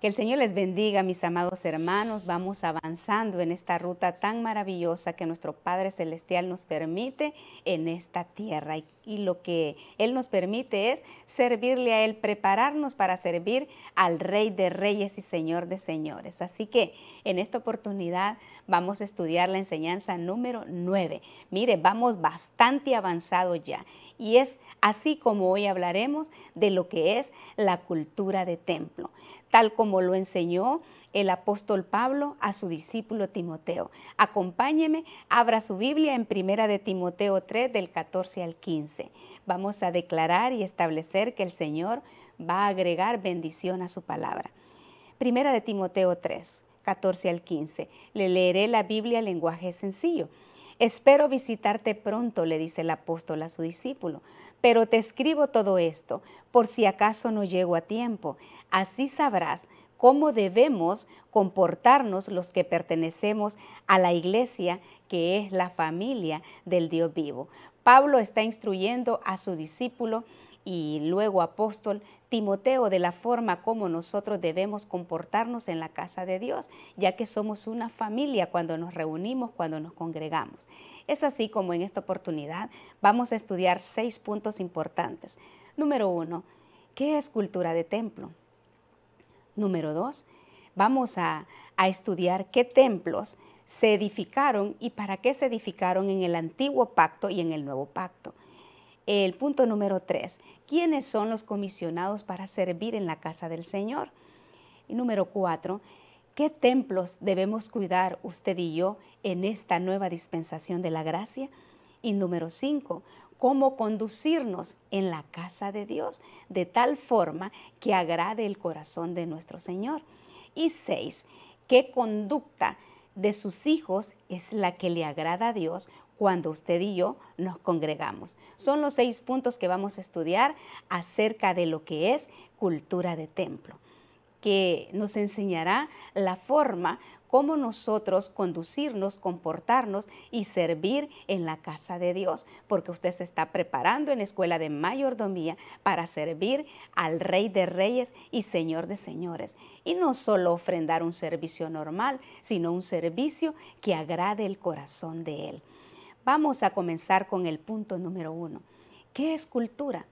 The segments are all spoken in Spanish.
Que el Señor les bendiga, mis amados hermanos. Vamos avanzando en esta ruta tan maravillosa que nuestro Padre Celestial nos permite en esta tierra. Y lo que Él nos permite es servirle a Él, prepararnos para servir al Rey de Reyes y Señor de Señores. Así que en esta oportunidad vamos a estudiar la enseñanza número 9. Mire, vamos bastante avanzado ya. Y es así como hoy hablaremos de lo que es la cultura de templo, tal como lo enseñó el apóstol Pablo a su discípulo Timoteo. Acompáñeme, abra su Biblia en 1 de Timoteo 3, del 14 al 15. Vamos a declarar y establecer que el Señor va a agregar bendición a su palabra. 1 de Timoteo 3, 14 al 15. Le leeré la Biblia en lenguaje sencillo. Espero visitarte pronto, le dice el apóstol a su discípulo, pero te escribo todo esto por si acaso no llego a tiempo. Así sabrás cómo debemos comportarnos los que pertenecemos a la iglesia, que es la familia del Dios vivo. Pablo está instruyendo a su discípulo y luego apóstol Timoteo de la forma como nosotros debemos comportarnos en la casa de Dios, ya que somos una familia cuando nos reunimos, cuando nos congregamos. Es así como en esta oportunidad vamos a estudiar 6 puntos importantes. Número 1, ¿qué es cultura de templo? Número 2, vamos a estudiar qué templos se edificaron y para qué se edificaron en el antiguo pacto y en el nuevo pacto. El punto número 3, ¿quiénes son los comisionados para servir en la casa del Señor? Y número 4, ¿qué templos debemos cuidar usted y yo en esta nueva dispensación de la gracia? Y número 5, ¿cómo conducirnos en la casa de Dios de tal forma que agrade el corazón de nuestro Señor? Y 6, ¿qué conducta de sus hijos es la que le agrada a Dios cuando usted y yo nos congregamos? Son los 6 puntos que vamos a estudiar acerca de lo que es cultura de templo, que nos enseñará la forma como nosotros conducirnos, comportarnos y servir en la casa de Dios, porque usted se está preparando en la escuela de mayordomía para servir al Rey de Reyes y Señor de Señores. Y no solo ofrendar un servicio normal, sino un servicio que agrade el corazón de Él. Vamos a comenzar con el punto número 1. ¿Qué es cultura?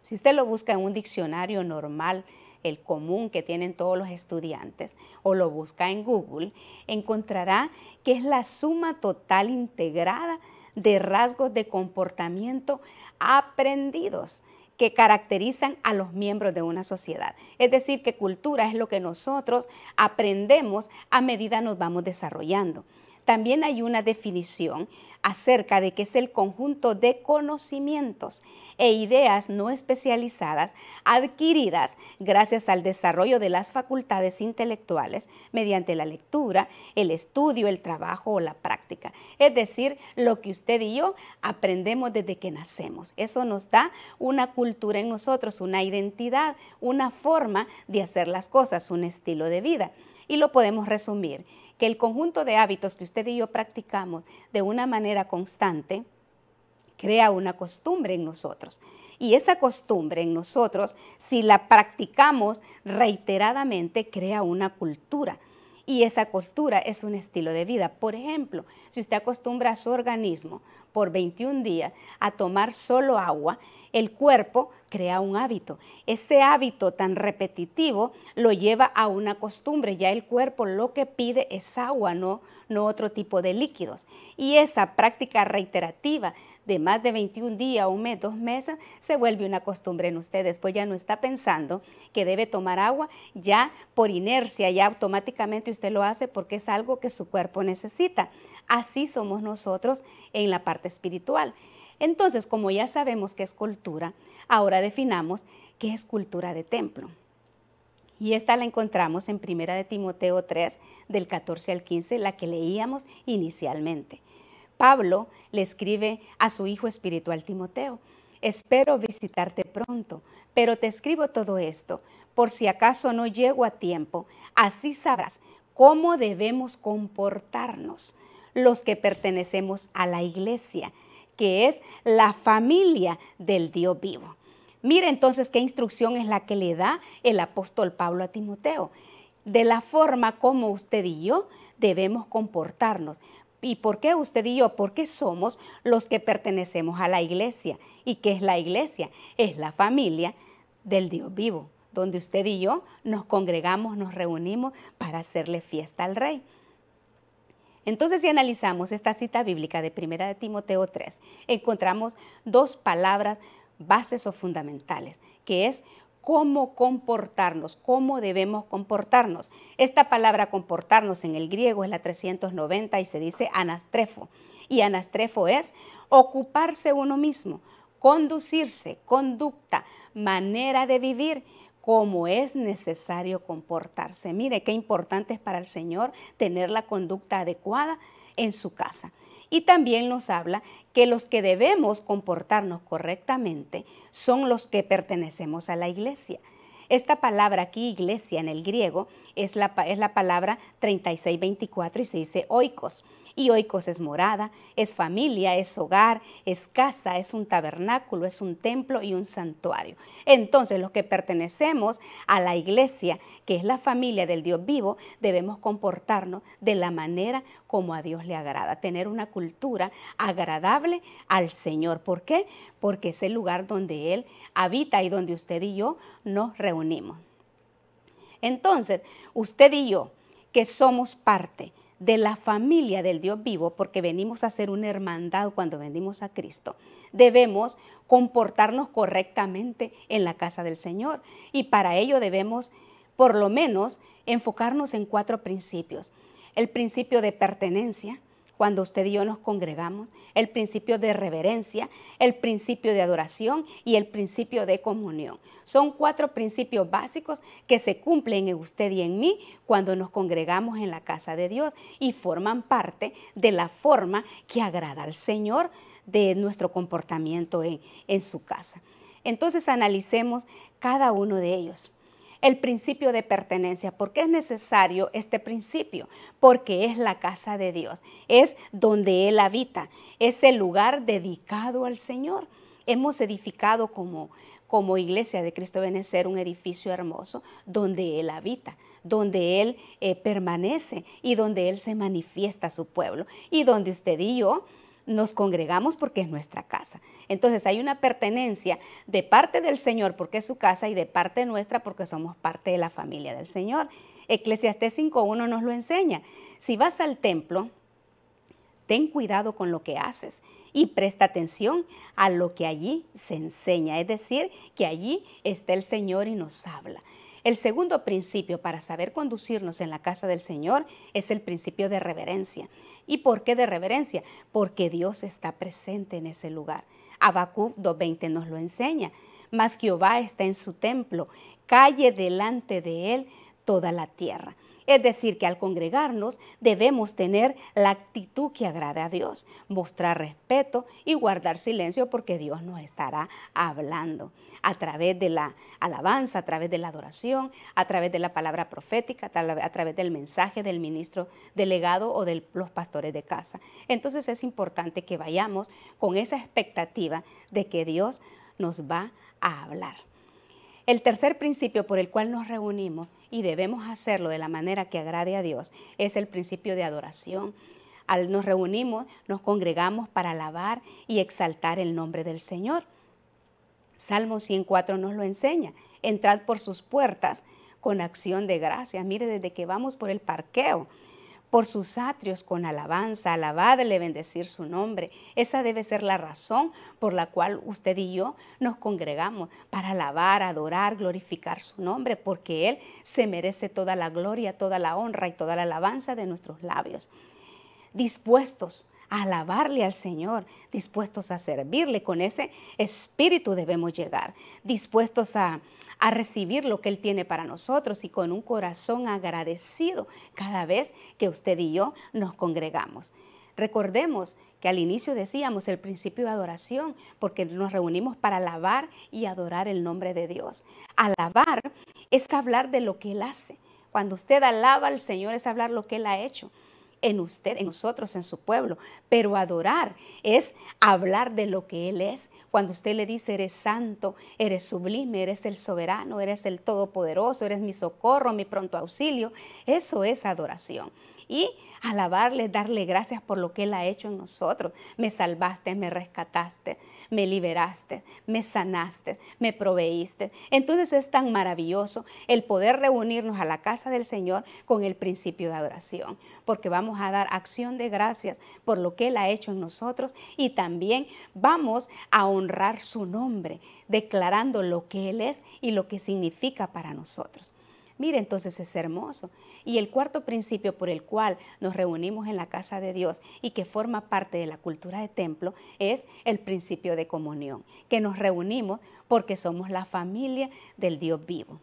Si usted lo busca en un diccionario normal, el común que tienen todos los estudiantes, o lo busca en Google, encontrará que es la suma total integrada de rasgos de comportamiento aprendidos que caracterizan a los miembros de una sociedad. Es decir, que cultura es lo que nosotros aprendemos a medida nos vamos desarrollando. También hay una definición acerca de que es el conjunto de conocimientos e ideas no especializadas adquiridas gracias al desarrollo de las facultades intelectuales mediante la lectura, el estudio, el trabajo o la práctica. Es decir, lo que usted y yo aprendemos desde que nacemos. Eso nos da una cultura en nosotros, una identidad, una forma de hacer las cosas, un estilo de vida. Y lo podemos resumir, que el conjunto de hábitos que usted y yo practicamos de una manera constante crea una costumbre en nosotros. Y esa costumbre en nosotros, si la practicamos reiteradamente, crea una cultura. Y esa cultura es un estilo de vida. Por ejemplo, si usted acostumbra a su organismo por 21 días a tomar solo agua, el cuerpo crea un hábito. Ese hábito tan repetitivo lo lleva a una costumbre. Ya el cuerpo lo que pide es agua, no otro tipo de líquidos. Y esa práctica reiterativa de más de 21 días, 1 mes, 2 meses, se vuelve una costumbre en usted. Después ya no está pensando que debe tomar agua, ya por inercia, ya automáticamente usted lo hace porque es algo que su cuerpo necesita. Así somos nosotros en la parte espiritual. Entonces, como ya sabemos qué es cultura, ahora definamos qué es cultura de templo. Y esta la encontramos en 1 de Timoteo 3, del 14 al 15, la que leíamos inicialmente. Pablo le escribe a su hijo espiritual Timoteo: espero visitarte pronto, pero te escribo todo esto por si acaso no llego a tiempo. Así sabrás cómo debemos comportarnos los que pertenecemos a la iglesia, que es la familia del Dios vivo. Mire entonces qué instrucción es la que le da el apóstol Pablo a Timoteo, de la forma como usted y yo debemos comportarnos. ¿Y por qué usted y yo? Porque somos los que pertenecemos a la iglesia. ¿Y qué es la iglesia? Es la familia del Dios vivo, donde usted y yo nos congregamos, nos reunimos para hacerle fiesta al Rey. Entonces, si analizamos esta cita bíblica de 1 de Timoteo 3, encontramos dos palabras bases o fundamentales, que es cómo comportarnos, cómo debemos comportarnos. Esta palabra comportarnos en el griego es la 390 y se dice anastrefo. Y anastrefo es ocuparse uno mismo, conducirse, conducta, manera de vivir, como es necesario comportarse. Mire qué importante es para el Señor tener la conducta adecuada en su casa. Y también nos habla que los que debemos comportarnos correctamente son los que pertenecemos a la iglesia. Esta palabra aquí, iglesia, en el griego, es la palabra 3624 y se dice oikos. Y oikos es morada, es familia, es hogar, es casa, es un tabernáculo, es un templo y un santuario. Entonces, los que pertenecemos a la iglesia, que es la familia del Dios vivo, debemos comportarnos de la manera como a Dios le agrada, tener una cultura agradable al Señor. ¿Por qué? Porque es el lugar donde Él habita y donde usted y yo nos reunimos. Entonces, usted y yo, que somos parte de la familia del Dios vivo, porque venimos a ser una hermandad cuando venimos a Cristo, debemos comportarnos correctamente en la casa del Señor. Y para ello debemos, por lo menos, enfocarnos en 4 principios. El principio de pertenencia, cuando usted y yo nos congregamos, el principio de reverencia, el principio de adoración y el principio de comunión. Son 4 principios básicos que se cumplen en usted y en mí cuando nos congregamos en la casa de Dios y forman parte de la forma que agrada al Señor de nuestro comportamiento en su casa. Entonces analicemos cada uno de ellos. El principio de pertenencia. ¿Por qué es necesario este principio? Porque es la casa de Dios, es donde Él habita, es el lugar dedicado al Señor. Hemos edificado como Iglesia de Cristo Benecer un edificio hermoso donde Él habita, donde Él permanece y donde Él se manifiesta a su pueblo y donde usted y yo nos congregamos porque es nuestra casa. Entonces hay una pertenencia de parte del Señor porque es su casa y de parte nuestra porque somos parte de la familia del Señor. Eclesiastés 5:1 nos lo enseña. Si vas al templo, ten cuidado con lo que haces y presta atención a lo que allí se enseña. Es decir, que allí está el Señor y nos habla. El segundo principio para saber conducirnos en la casa del Señor es el principio de reverencia. ¿Y por qué de reverencia? Porque Dios está presente en ese lugar. Habacuc 2:20 nos lo enseña. Mas Jehová está en su templo, calle delante de él toda la tierra. Es decir, que al congregarnos debemos tener la actitud que agrade a Dios, mostrar respeto y guardar silencio porque Dios nos estará hablando a través de la alabanza, a través de la adoración, a través de la palabra profética, a través del mensaje del ministro delegado o de los pastores de casa. Entonces es importante que vayamos con esa expectativa de que Dios nos va a hablar. El tercer principio por el cual nos reunimos y debemos hacerlo de la manera que agrade a Dios es el principio de adoración. Nos reunimos, nos congregamos para alabar y exaltar el nombre del Señor. Salmo 104 nos lo enseña. Entrad por sus puertas con acción de gracias. Mire, desde que vamos por el parqueo, por sus atrios con alabanza, alabadle, bendecir su nombre. Esa debe ser la razón por la cual usted y yo nos congregamos, para alabar, adorar, glorificar su nombre, porque Él se merece toda la gloria, toda la honra y toda la alabanza de nuestros labios. Dispuestos a alabarle al Señor, dispuestos a servirle, con ese espíritu debemos llegar, dispuestos a recibir lo que Él tiene para nosotros y con un corazón agradecido cada vez que usted y yo nos congregamos. Recordemos que al inicio decíamos el principio de adoración, porque nos reunimos para alabar y adorar el nombre de Dios. Alabar es hablar de lo que Él hace. Cuando usted alaba al Señor es hablar lo que Él ha hecho. en usted, en nosotros, en su pueblo. Pero adorar es hablar de lo que Él es. Cuando usted le dice, eres santo, eres sublime, eres el soberano, eres el todopoderoso, eres mi socorro, mi pronto auxilio, eso es adoración. Y alabarle, darle gracias por lo que Él ha hecho en nosotros. Me salvaste, me rescataste, me liberaste, me sanaste, me proveíste. Entonces es tan maravilloso el poder reunirnos a la casa del Señor con el principio de adoración, porque vamos a dar acción de gracias por lo que Él ha hecho en nosotros y también vamos a honrar su nombre, declarando lo que Él es y lo que significa para nosotros. Mire, entonces es hermoso. Y el cuarto principio por el cual nos reunimos en la casa de Dios y que forma parte de la cultura de templo es el principio de comunión, que nos reunimos porque somos la familia del Dios vivo.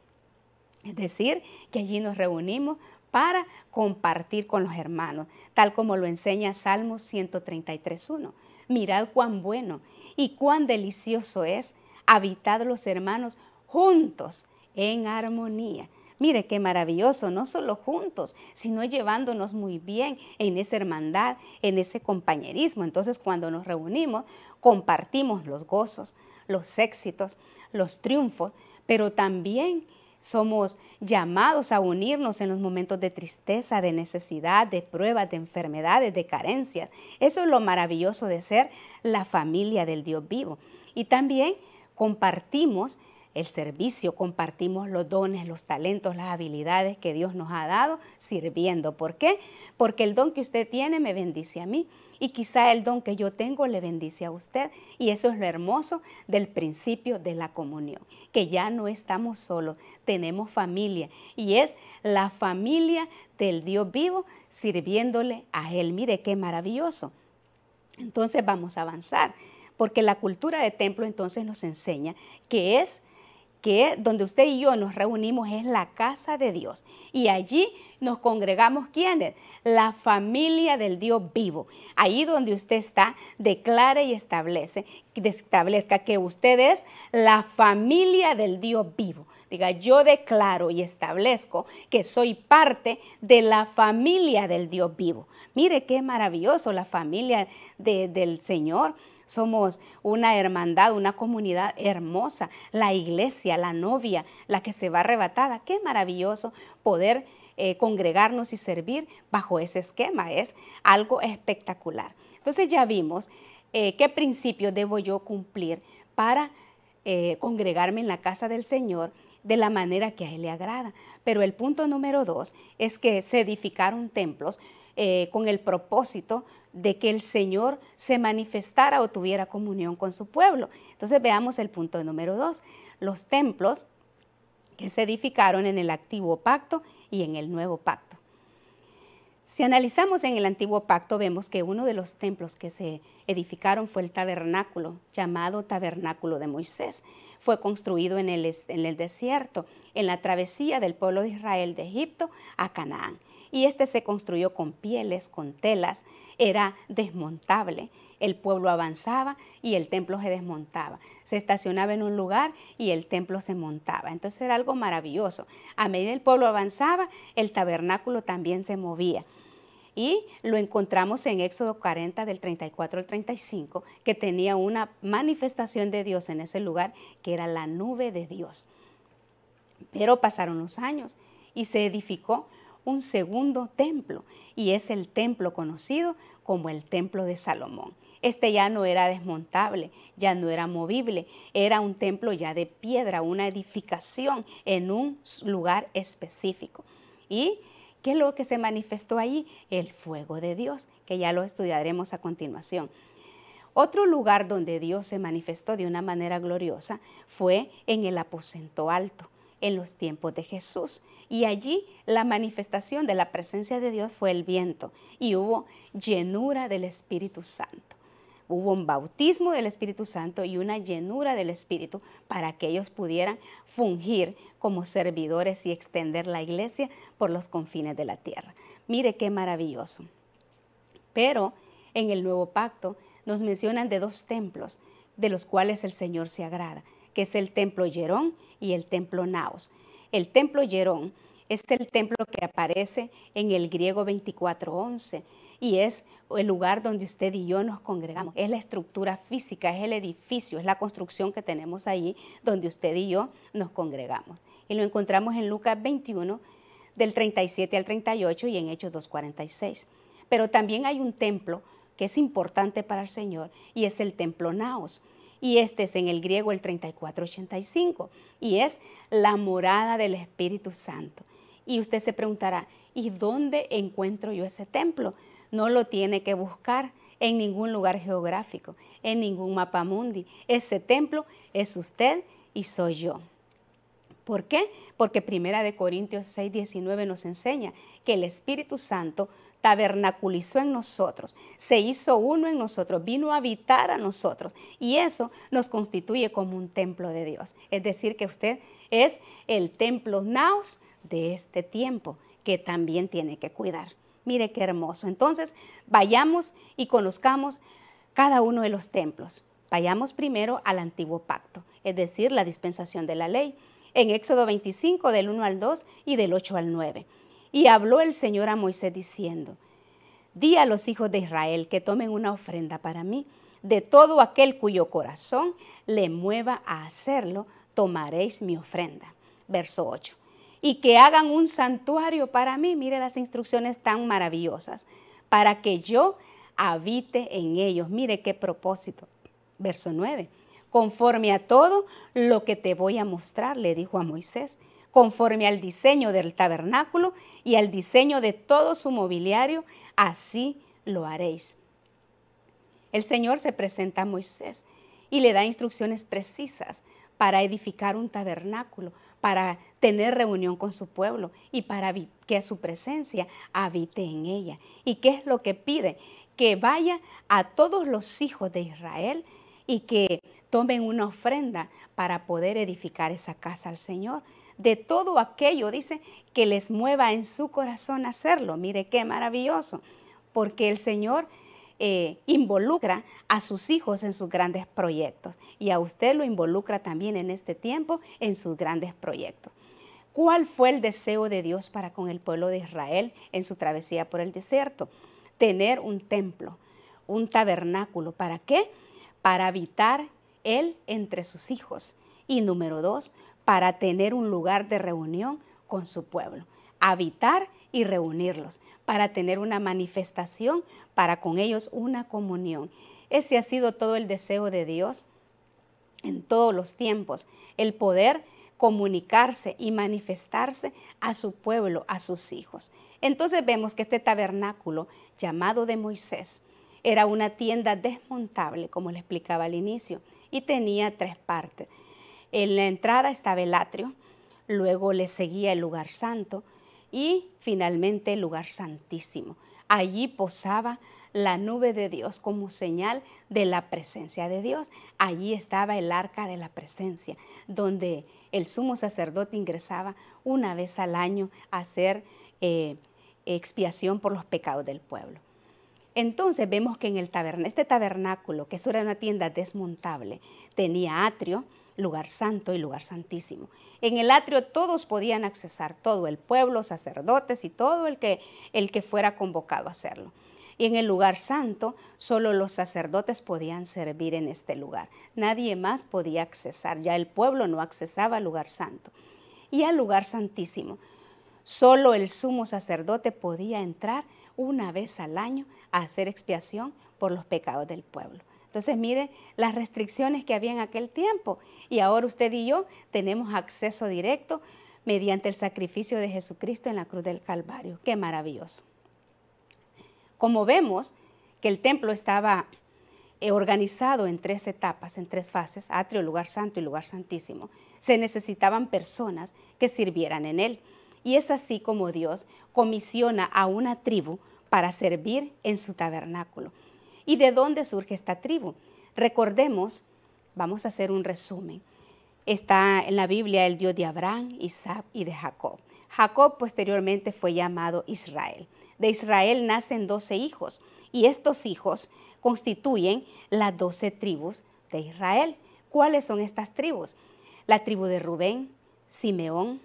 Es decir, que allí nos reunimos para compartir con los hermanos, tal como lo enseña Salmos 133:1. Mirad cuán bueno y cuán delicioso es habitar los hermanos juntos en armonía. Mire qué maravilloso, no solo juntos, sino llevándonos muy bien en esa hermandad, en ese compañerismo. Entonces, cuando nos reunimos, compartimos los gozos, los éxitos, los triunfos, pero también somos llamados a unirnos en los momentos de tristeza, de necesidad, de pruebas, de enfermedades, de carencias. Eso es lo maravilloso de ser la familia del Dios vivo. Y también compartimos el servicio, compartimos los dones, los talentos, las habilidades que Dios nos ha dado sirviendo. ¿Por qué? Porque el don que usted tiene me bendice a mí y quizá el don que yo tengo le bendice a usted. Y eso es lo hermoso del principio de la comunión, que ya no estamos solos, tenemos familia y es la familia del Dios vivo sirviéndole a Él. Mire qué maravilloso. Entonces vamos a avanzar, porque la cultura de templo entonces nos enseña que donde usted y yo nos reunimos es la casa de Dios. Y allí nos congregamos, ¿quiénes? La familia del Dios vivo. Allí donde usted está, declare y establezca que usted es la familia del Dios vivo. Diga, yo declaro y establezco que soy parte de la familia del Dios vivo. Mire qué maravilloso, la familia del Señor. Somos una hermandad, una comunidad hermosa, la iglesia, la novia, la que se va arrebatada. Qué maravilloso poder congregarnos y servir bajo ese esquema. Es algo espectacular. Entonces ya vimos qué principios debo yo cumplir para congregarme en la casa del Señor de la manera que a Él le agrada. Pero el punto número 2 es que se edificaron templos con el propósito de que el Señor se manifestara o tuviera comunión con su pueblo. Entonces veamos el punto número 2, los templos que se edificaron en el antiguo pacto y en el nuevo pacto. Si analizamos en el antiguo pacto, vemos que uno de los templos que se edificaron fue el tabernáculo, llamado tabernáculo de Moisés. Fue construido en el desierto, en la travesía del pueblo de Israel de Egipto a Canaán. Y este se construyó con pieles, con telas, era desmontable. El pueblo avanzaba y el templo se desmontaba. Se estacionaba en un lugar y el templo se montaba. Entonces era algo maravilloso. A medida que el pueblo avanzaba, el tabernáculo también se movía. Y lo encontramos en Éxodo 40 del 34 al 35, que tenía una manifestación de Dios en ese lugar, que era la nube de Dios. Pero pasaron los años y se edificó un segundo templo, y es el templo conocido como el templo de Salomón. Este ya no era desmontable, ya no era movible, era un templo ya de piedra, una edificación en un lugar específico. ¿Y qué es lo que se manifestó allí? El fuego de Dios, que ya lo estudiaremos a continuación. Otro lugar donde Dios se manifestó de una manera gloriosa fue en el aposento alto, en los tiempos de Jesús. Y allí la manifestación de la presencia de Dios fue el viento y hubo llenura del Espíritu Santo. Hubo un bautismo del Espíritu Santo y una llenura del Espíritu para que ellos pudieran fungir como servidores y extender la iglesia por los confines de la tierra. Mire qué maravilloso. Pero en el nuevo pacto nos mencionan de dos templos de los cuales el Señor se agrada, que es el templo Jerón y el templo Naos. El templo Jerón Es el templo que aparece en el griego 24:11 y es el lugar donde usted y yo nos congregamos. Es la estructura física, es el edificio, es la construcción que tenemos ahí donde usted y yo nos congregamos. Y lo encontramos en Lucas 21, del 37 al 38 y en Hechos 2:46. Pero también hay un templo que es importante para el Señor y es el templo Naos. Y este es en el griego el 34:85 y es la morada del Espíritu Santo. Y usted se preguntará, ¿y dónde encuentro yo ese templo? No lo tiene que buscar en ningún lugar geográfico, en ningún mapa mundi. Ese templo es usted y soy yo. ¿Por qué? Porque 1 Corintios 6:19 nos enseña que el Espíritu Santo tabernaculizó en nosotros, se hizo uno en nosotros, vino a habitar a nosotros y eso nos constituye como un templo de Dios. Es decir, que usted es el templo naos de este tiempo que también tiene que cuidar. Mire qué hermoso. Entonces, vayamos y conozcamos cada uno de los templos. Vayamos primero al antiguo pacto, es decir, la dispensación de la ley. En Éxodo 25, del 1 al 2 y del 8 al 9. Y habló el Señor a Moisés diciendo, di a los hijos de Israel que tomen una ofrenda para mí. De todo aquel cuyo corazón le mueva a hacerlo, tomaréis mi ofrenda. Verso 8. Y que hagan un santuario para mí. Mire las instrucciones tan maravillosas. Para que yo habite en ellos. Mire qué propósito. Verso 9. Conforme a todo lo que te voy a mostrar, le dijo a Moisés, conforme al diseño del tabernáculo y al diseño de todo su mobiliario, así lo haréis. El Señor se presenta a Moisés y le da instrucciones precisas para edificar un tabernáculo, para tener reunión con su pueblo y para que su presencia habite en ella. ¿Y qué es lo que pide? Que vaya a todos los hijos de Israel y que tomen una ofrenda para poder edificar esa casa al Señor. De todo aquello, dice, que les mueva en su corazón hacerlo. Mire qué maravilloso, porque el Señor involucra a sus hijos en sus grandes proyectos y a usted lo involucra también en este tiempo en sus grandes proyectos. ¿Cuál fue el deseo de Dios para con el pueblo de Israel en su travesía por el desierto? Tener un templo, un tabernáculo. ¿Para qué? Para habitar Él entre sus hijos. Y número 2, para tener un lugar de reunión con su pueblo. Habitar y reunirlos, para tener una manifestación, para con ellos una comunión. Ese ha sido todo el deseo de Dios en todos los tiempos, el poder comunicarse y manifestarse a su pueblo, a sus hijos. Entonces vemos que este tabernáculo llamado de Moisés era una tienda desmontable, como le explicaba al inicio, y tenía 3 partes. En la entrada estaba el atrio, luego le seguía el lugar santo y finalmente el lugar santísimo. Allí posaba la nube de Dios como señal de la presencia de Dios. Allí estaba el arca de la presencia, donde el sumo sacerdote ingresaba una vez al año a hacer expiación por los pecados del pueblo. Entonces vemos que en este tabernáculo, que eso era una tienda desmontable, tenía atrio, lugar santo y lugar santísimo. En el atrio todos podían accesar, todo el pueblo, sacerdotes y todo el que fuera convocado a hacerlo. Y en el lugar santo, solo los sacerdotes podían servir en este lugar. Nadie más podía accesar, ya el pueblo no accesaba al lugar santo. Y al lugar santísimo, solo el sumo sacerdote podía entrar una vez al año a hacer expiación por los pecados del pueblo. Entonces, mire las restricciones que había en aquel tiempo. Y ahora usted y yo tenemos acceso directo mediante el sacrificio de Jesucristo en la cruz del Calvario. ¡Qué maravilloso! Como vemos que el templo estaba organizado en 3 etapas, en 3 fases, atrio, lugar santo y lugar santísimo, se necesitaban personas que sirvieran en él. Y es así como Dios comisiona a una tribu para servir en su tabernáculo. ¿Y de dónde surge esta tribu? Recordemos, vamos a hacer un resumen. Está en la Biblia el Dios de Abraham, Isaac y de Jacob. Jacob posteriormente fue llamado Israel. De Israel nacen 12 hijos y estos hijos constituyen las 12 tribus de Israel. ¿Cuáles son estas tribus? La tribu de Rubén, Simeón,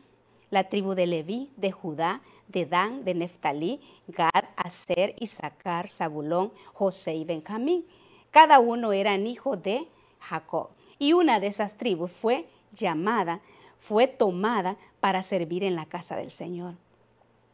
la tribu de Leví, de Judá, de Dan, de Neftalí, Gad, Aser, Isaacar, Zabulón, José y Benjamín. Cada uno eran hijos de Jacob. Y una de esas tribus fue tomada para servir en la casa del Señor.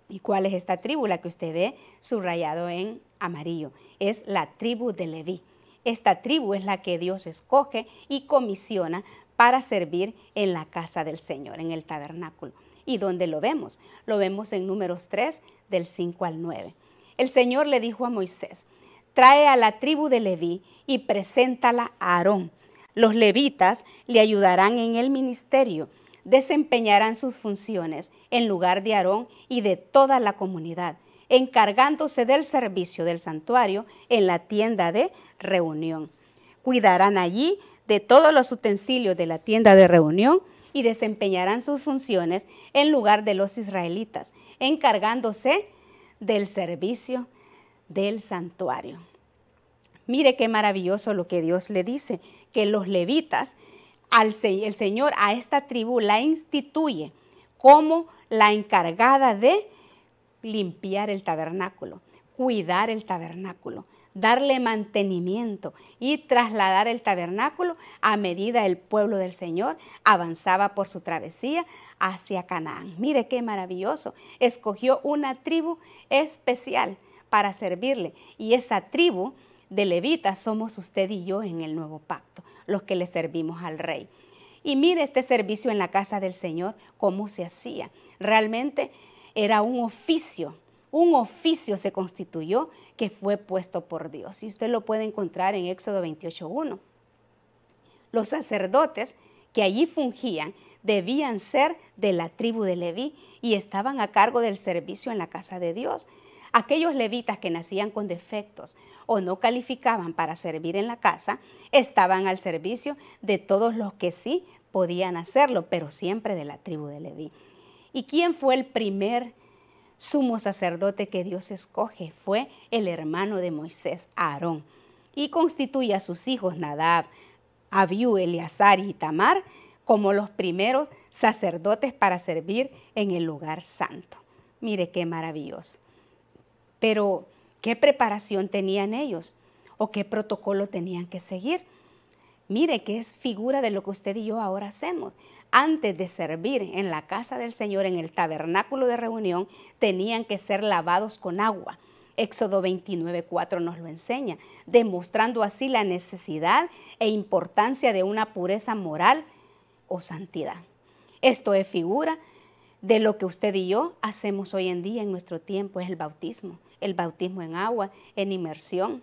¿Y cuál es esta tribu? La que usted ve subrayado en amarillo. Es la tribu de Leví. Esta tribu es la que Dios escoge y comisiona para servir en la casa del Señor, en el tabernáculo. ¿Y dónde lo vemos? Lo vemos en Números 3, del 5 al 9. El Señor le dijo a Moisés: trae a la tribu de Leví y preséntala a Aarón. Los levitas le ayudarán en el ministerio, desempeñarán sus funciones en lugar de Aarón y de toda la comunidad, encargándose del servicio del santuario en la tienda de reunión. Cuidarán allí de todos los utensilios de la tienda de reunión y desempeñarán sus funciones en lugar de los israelitas, encargándose del servicio del santuario. Mire qué maravilloso lo que Dios le dice, que los levitas, el Señor a esta tribu la instituye como la encargada de limpiar el tabernáculo, cuidar el tabernáculo, darle mantenimiento y trasladar el tabernáculo a medida el pueblo del Señor avanzaba por su travesía hacia Canaán. Mire qué maravilloso. Escogió una tribu especial para servirle, y esa tribu de levitas somos usted y yo en el nuevo pacto, los que le servimos al rey. Y mire este servicio en la casa del Señor, cómo se hacía. Realmente era un oficio se constituyó que fue puesto por Dios. Y usted lo puede encontrar en Éxodo 28:1. Los sacerdotes que allí fungían debían ser de la tribu de Leví y estaban a cargo del servicio en la casa de Dios. Aquellos levitas que nacían con defectos o no calificaban para servir en la casa, estaban al servicio de todos los que sí podían hacerlo, pero siempre de la tribu de Leví. ¿Y quién fue el primer sumo sacerdote que Dios escoge? Fue el hermano de Moisés, Aarón, y constituye a sus hijos Nadab, Abiú, Eleazar y Itamar como los primeros sacerdotes para servir en el lugar santo. Mire qué maravilloso. Pero, ¿qué preparación tenían ellos? ¿O qué protocolo tenían que seguir? Mire que es figura de lo que usted y yo ahora hacemos. Antes de servir en la casa del Señor, en el tabernáculo de reunión, tenían que ser lavados con agua. Éxodo 29:4 nos lo enseña, demostrando así la necesidad e importancia de una pureza moral o santidad. Esto es figura de lo que usted y yo hacemos hoy en día en nuestro tiempo, es el bautismo en agua, en inmersión.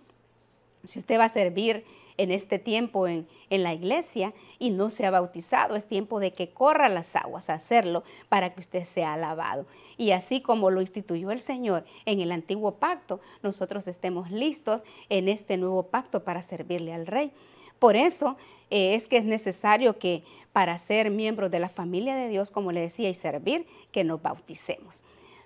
Si usted va a servir en este tiempo en la iglesia y no se ha bautizado, es tiempo de que corra las aguas a hacerlo para que usted sea lavado. Y así como lo instituyó el Señor en el antiguo pacto, nosotros estemos listos en este nuevo pacto para servirle al Rey. Por eso es que es necesario que para ser miembros de la familia de Dios, como le decía, y servir, que nos bauticemos.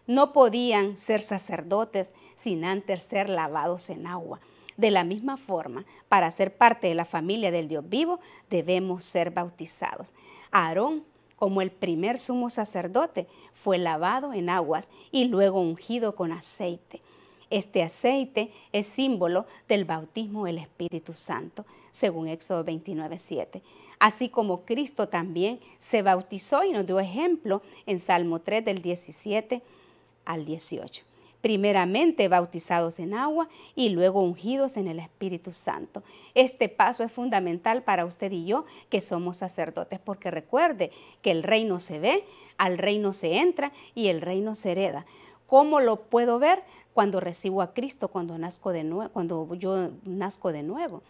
No podían ser sacerdotes sin antes ser lavados en agua. De la misma forma, para ser parte de la familia del Dios vivo, debemos ser bautizados. Aarón, como el primer sumo sacerdote, fue lavado en aguas y luego ungido con aceite. Este aceite es símbolo del bautismo del Espíritu Santo, según Éxodo 29:7. Así como Cristo también se bautizó y nos dio ejemplo en Salmo 3 del 17 al 18. Primeramente bautizados en agua y luego ungidos en el Espíritu Santo. Este paso es fundamental para usted y yo que somos sacerdotes, porque recuerde que el reino se ve, al reino se entra y el reino se hereda. ¿Cómo lo puedo ver? Cuando recibo a Cristo, cuando yo nazco de nuevo.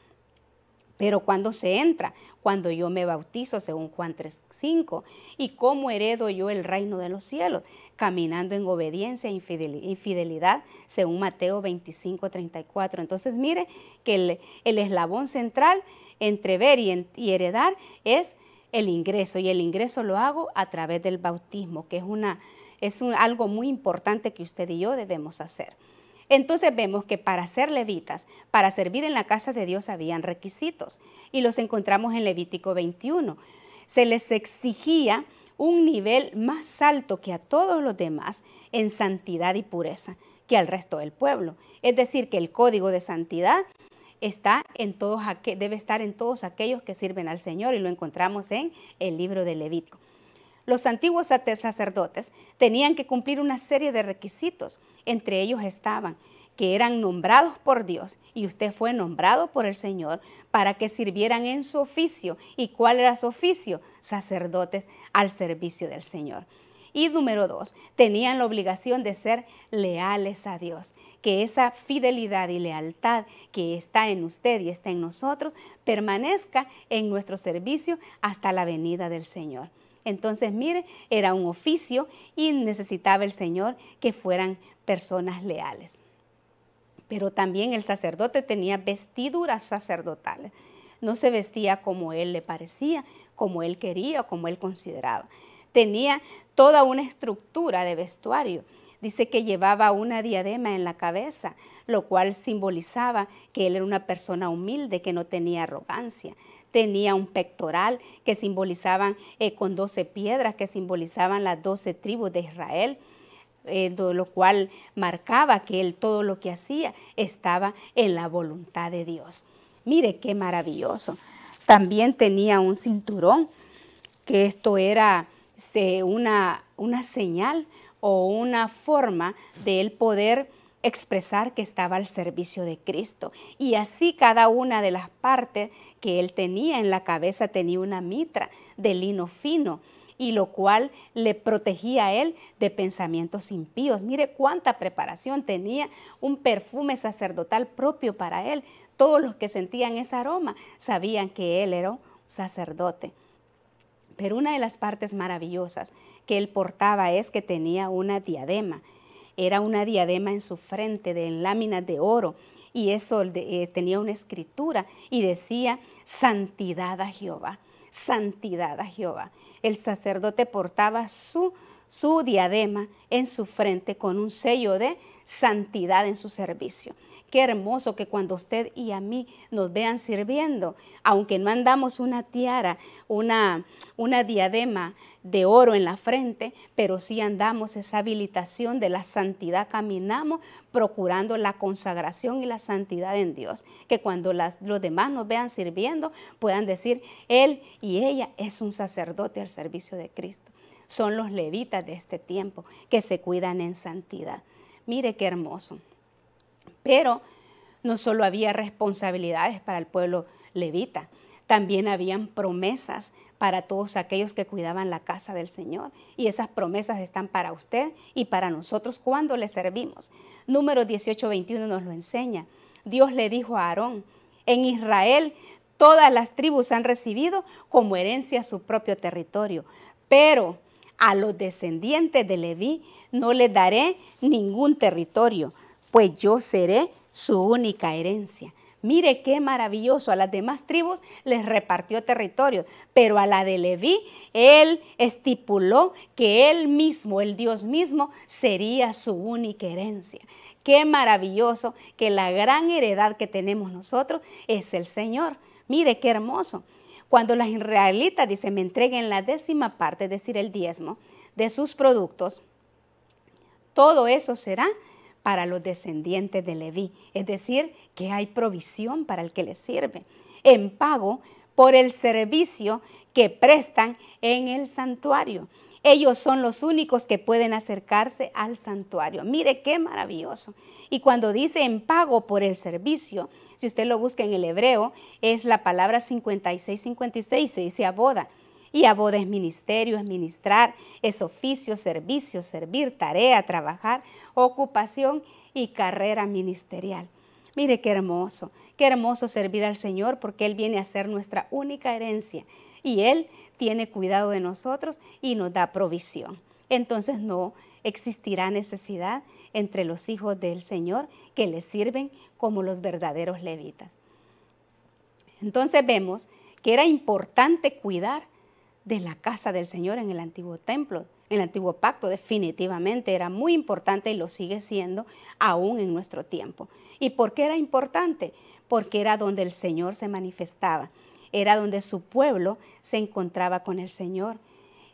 Pero cuando se entra, cuando yo me bautizo, según Juan 3:5, ¿y cómo heredo yo el reino de los cielos? Caminando en obediencia e infidelidad, según Mateo 25:34. Entonces, mire que el eslabón central entre ver y heredar es el ingreso, y el ingreso lo hago a través del bautismo, que es algo muy importante que usted y yo debemos hacer. Entonces vemos que para ser levitas, para servir en la casa de Dios habían requisitos y los encontramos en Levítico 21. Se les exigía un nivel más alto que a todos los demás en santidad y pureza que al resto del pueblo. Es decir, que el código de santidad debe estar en todos aquellos que sirven al Señor, y lo encontramos en el libro de Levítico. Los antiguos sacerdotes tenían que cumplir una serie de requisitos. Entre ellos estaban que eran nombrados por Dios, y usted fue nombrado por el Señor para que sirvieran en su oficio. ¿Y cuál era su oficio? Sacerdotes al servicio del Señor. Y número 2, tenían la obligación de ser leales a Dios, que esa fidelidad y lealtad que está en usted y está en nosotros permanezca en nuestro servicio hasta la venida del Señor. Entonces, mire, era un oficio y necesitaba el Señor que fueran personas leales. Pero también el sacerdote tenía vestiduras sacerdotales. No se vestía como él le parecía, como él quería o como él consideraba. Tenía toda una estructura de vestuario. Dice que llevaba una diadema en la cabeza, lo cual simbolizaba que él era una persona humilde, que no tenía arrogancia. Tenía un pectoral que simbolizaban con 12 piedras, que simbolizaban las 12 tribus de Israel. Lo cual marcaba que él todo lo que hacía estaba en la voluntad de Dios. Mire qué maravilloso. También tenía un cinturón, que esto era una señal o una forma de él poder expresar que estaba al servicio de Cristo. Y así cada una de las partes que él tenía en la cabeza tenía una mitra de lino fino, y lo cual le protegía a él de pensamientos impíos. Mire cuánta preparación tenía, un perfume sacerdotal propio para él. Todos los que sentían ese aroma sabían que él era un sacerdote. Pero una de las partes maravillosas que él portaba es que tenía una diadema. Era una diadema en su frente de láminas de oro, y eso tenía una escritura y decía: santidad a Jehová, santidad a Jehová. El sacerdote portaba su diadema en su frente con un sello de santidad en su servicio. Qué hermoso que cuando usted y a mí nos vean sirviendo, aunque no andamos una tiara, una diadema de oro en la frente, pero sí andamos esa habilitación de la santidad, caminamos procurando la consagración y la santidad en Dios. Que cuando los demás nos vean sirviendo, puedan decir: él y ella es un sacerdote al servicio de Cristo. Son los levitas de este tiempo que se cuidan en santidad. Mire qué hermoso. Pero no solo había responsabilidades para el pueblo levita, también habían promesas para todos aquellos que cuidaban la casa del Señor. Y esas promesas están para usted y para nosotros cuando le servimos. Números 18:21 nos lo enseña. Dios le dijo a Aarón: en Israel todas las tribus han recibido como herencia su propio territorio, pero a los descendientes de Leví no les daré ningún territorio, pues yo seré su única herencia. Mire qué maravilloso, a las demás tribus les repartió territorio, pero a la de Leví, él estipuló que él mismo, el Dios mismo, sería su única herencia. Qué maravilloso que la gran heredad que tenemos nosotros es el Señor. Mire qué hermoso. Cuando los israelitas, dice, me entreguen la 10ª parte, es decir, el diezmo de sus productos, todo eso será para los descendientes de Leví. Es decir, que hay provisión para el que les sirve, en pago por el servicio que prestan en el santuario. Ellos son los únicos que pueden acercarse al santuario. Mire qué maravilloso. Y cuando dice en pago por el servicio, si usted lo busca en el hebreo, es la palabra 56, se dice aboda. Y aboda es ministerio, es ministrar, es oficio, servicio, servir, tarea, trabajar, ocupación y carrera ministerial. Mire qué hermoso servir al Señor, porque Él viene a ser nuestra única herencia y Él tiene cuidado de nosotros y nos da provisión. Entonces no existirá necesidad entre los hijos del Señor que le sirven como los verdaderos levitas. Entonces vemos que era importante cuidar de la casa del Señor en el antiguo templo, en el antiguo pacto. Definitivamente era muy importante y lo sigue siendo aún en nuestro tiempo. ¿Y por qué era importante? Porque era donde el Señor se manifestaba, era donde su pueblo se encontraba con el Señor.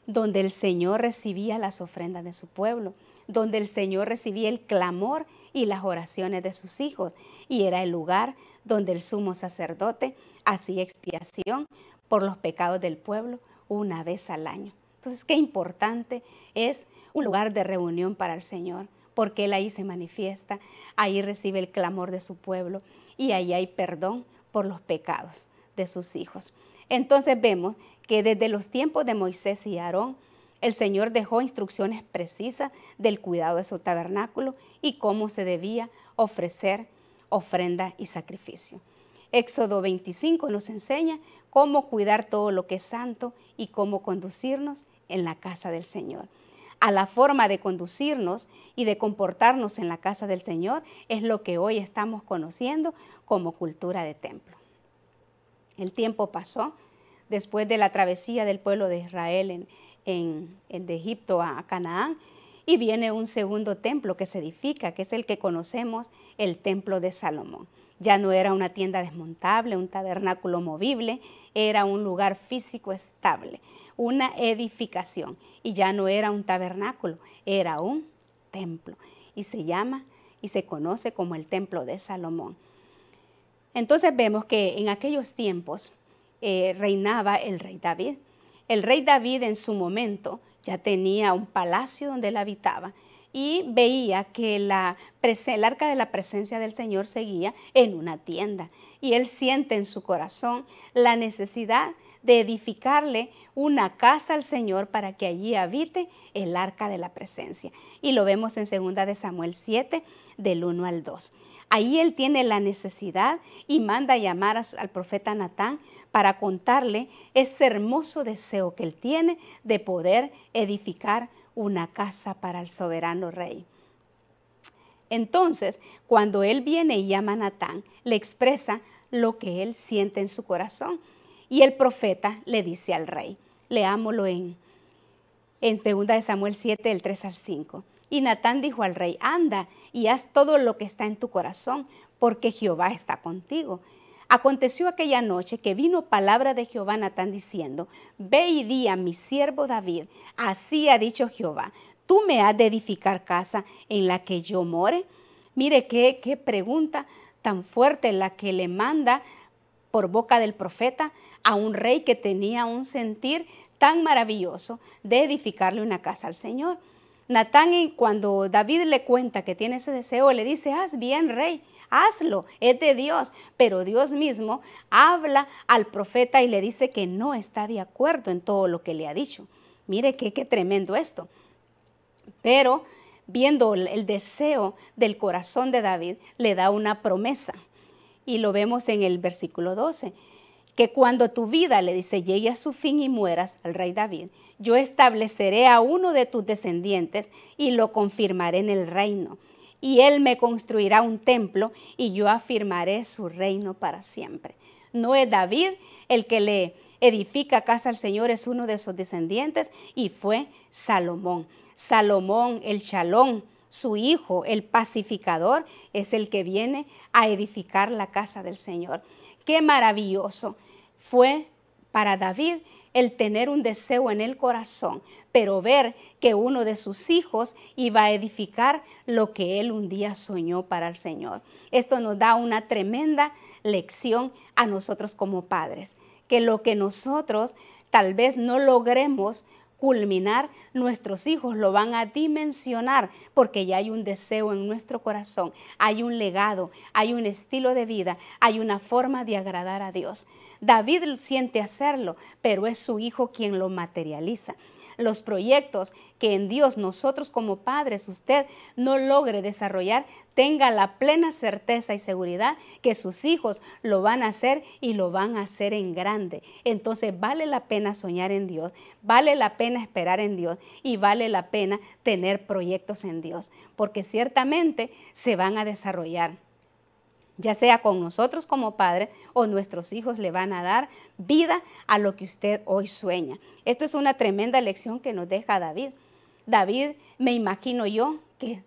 donde el Señor recibía las ofrendas de su pueblo, donde el Señor recibía el clamor y las oraciones de sus hijos, y era el lugar donde el sumo sacerdote hacía expiación por los pecados del pueblo una vez al año. Entonces, qué importante es un lugar de reunión para el Señor, porque Él ahí se manifiesta, ahí recibe el clamor de su pueblo y ahí hay perdón por los pecados de sus hijos. Entonces vemos que desde los tiempos de Moisés y Aarón, el Señor dejó instrucciones precisas del cuidado de su tabernáculo y cómo se debía ofrecer ofrenda y sacrificio. Éxodo 25 nos enseña cómo cuidar todo lo que es santo y cómo conducirnos en la casa del Señor. A la forma de conducirnos y de comportarnos en la casa del Señor es lo que hoy estamos conociendo como cultura de templo. El tiempo pasó después de la travesía del pueblo de Israel de Egipto a Canaán, y viene un segundo templo que se edifica, que es el que conocemos, el templo de Salomón. Ya no era una tienda desmontable, un tabernáculo movible, era un lugar físico estable, una edificación, y ya no era un tabernáculo, era un templo, y se llama y se conoce como el templo de Salomón. Entonces vemos que en aquellos tiempos reinaba el rey David. El rey David en su momento ya tenía un palacio donde él habitaba y veía que el arca de la presencia del Señor seguía en una tienda. Y él siente en su corazón la necesidad de edificarle una casa al Señor para que allí habite el arca de la presencia. Y lo vemos en 2 de Samuel 7, del 1 al 2. Ahí él tiene la necesidad y manda a llamar al profeta Natán para contarle ese hermoso deseo que él tiene de poder edificar una casa para el soberano rey. Entonces, cuando él viene y llama a Natán, le expresa lo que él siente en su corazón. Y el profeta le dice al rey, leámoslo en 2 de Samuel 7, del 3 al 5. Y Natán dijo al rey, anda y haz todo lo que está en tu corazón, porque Jehová está contigo. Aconteció aquella noche que vino palabra de Jehová a Natán diciendo, ve y di a mi siervo David, así ha dicho Jehová, ¿tú me has de edificar casa en la que yo more? Mire qué pregunta tan fuerte la que le manda por boca del profeta a un rey que tenía un sentir tan maravilloso de edificarle una casa al Señor. Natán, cuando David le cuenta que tiene ese deseo, le dice, haz bien, rey, hazlo, es de Dios. Pero Dios mismo habla al profeta y le dice que no está de acuerdo en todo lo que le ha dicho. Mire qué tremendo esto. Pero viendo el deseo del corazón de David, le da una promesa. Y lo vemos en el versículo 12. Que cuando tu vida, le dice, llegue a su fin y mueras, al rey David, yo estableceré a uno de tus descendientes y lo confirmaré en el reino. Y él me construirá un templo y yo afirmaré su reino para siempre. No es David el que le edifica casa al Señor, es uno de sus descendientes y fue Salomón. Salomón, el Shalom, su hijo, el pacificador, es el que viene a edificar la casa del Señor. Qué maravilloso fue para David el tener un deseo en el corazón, pero ver que uno de sus hijos iba a edificar lo que él un día soñó para el Señor. Esto nos da una tremenda lección a nosotros como padres, que lo que nosotros tal vez no logremos culminar, nuestros hijos lo van a dimensionar porque ya hay un deseo en nuestro corazón, hay un legado, hay un estilo de vida, hay una forma de agradar a Dios. David siente hacerlo, pero es su hijo quien lo materializa. Los proyectos que en Dios nosotros como padres, usted no logre desarrollar, tenga la plena certeza y seguridad que sus hijos lo van a hacer y lo van a hacer en grande. Entonces vale la pena soñar en Dios, vale la pena esperar en Dios y vale la pena tener proyectos en Dios, porque ciertamente se van a desarrollar, ya sea con nosotros como padres o nuestros hijos le van a dar vida a lo que usted hoy sueña. Esto es una tremenda lección que nos deja David. David, me imagino yo, que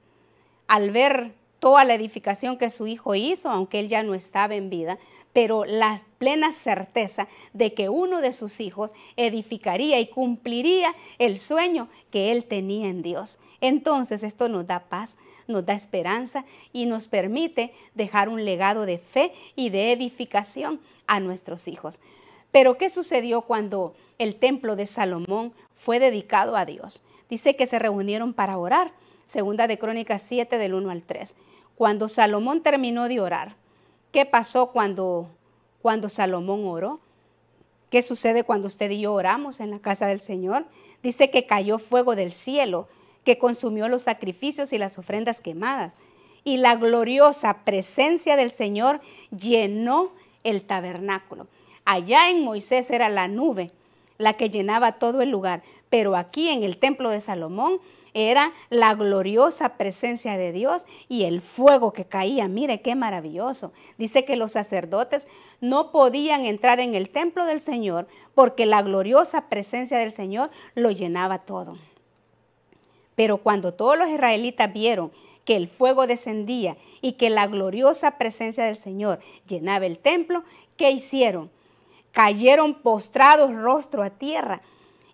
al ver toda la edificación que su hijo hizo, aunque él ya no estaba en vida, pero la plena certeza de que uno de sus hijos edificaría y cumpliría el sueño que él tenía en Dios. Entonces esto nos da paz, nos da esperanza y nos permite dejar un legado de fe y de edificación a nuestros hijos. Pero ¿qué sucedió cuando el templo de Salomón fue dedicado a Dios? Dice que se reunieron para orar. Segunda de Crónicas 7 del 1 al 3. Cuando Salomón terminó de orar, ¿qué pasó cuando Salomón oró? ¿Qué sucede cuando usted y yo oramos en la casa del Señor? Dice que cayó fuego del cielo, que consumió los sacrificios y las ofrendas quemadas. Y la gloriosa presencia del Señor llenó el tabernáculo. Allá en Moisés era la nube la que llenaba todo el lugar, pero aquí en el templo de Salomón era la gloriosa presencia de Dios y el fuego que caía. Mire qué maravilloso. Dice que los sacerdotes no podían entrar en el templo del Señor porque la gloriosa presencia del Señor lo llenaba todo. Pero cuando todos los israelitas vieron que el fuego descendía y que la gloriosa presencia del Señor llenaba el templo, ¿qué hicieron? Cayeron postrados rostro a tierra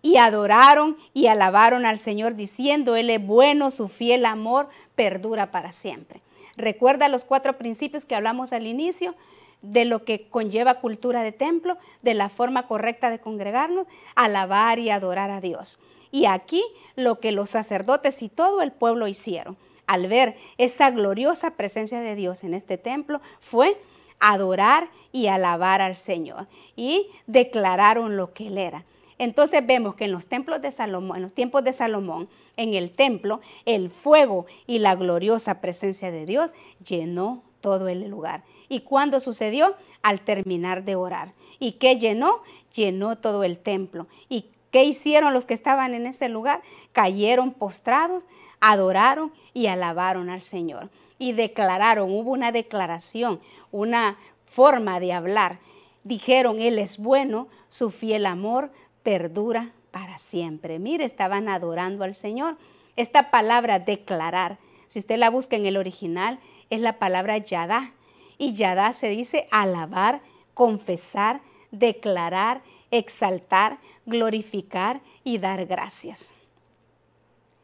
y adoraron y alabaron al Señor diciendo, Él es bueno, su fiel amor perdura para siempre. Recuerda los 4 principios que hablamos al inicio de lo que conlleva cultura de templo, de la forma correcta de congregarnos, alabar y adorar a Dios. Y aquí lo que los sacerdotes y todo el pueblo hicieron al ver esa gloriosa presencia de Dios en este templo fue adorar y alabar al Señor y declararon lo que Él era. Entonces vemos que en los templos de Salomón, en los tiempos de Salomón, en el templo, el fuego y la gloriosa presencia de Dios llenó todo el lugar. ¿Y cuándo sucedió? Al terminar de orar. ¿Y qué llenó? Llenó todo el templo. ¿Y qué hicieron los que estaban en ese lugar? Cayeron postrados, adoraron y alabaron al Señor. Y declararon, hubo una declaración, una forma de hablar. Dijeron, Él es bueno, su fiel amor perdura para siempre. Mire, estaban adorando al Señor. Esta palabra declarar, si usted la busca en el original, es la palabra yadá. Y yadá se dice alabar, confesar, declarar, exaltar, glorificar y dar gracias.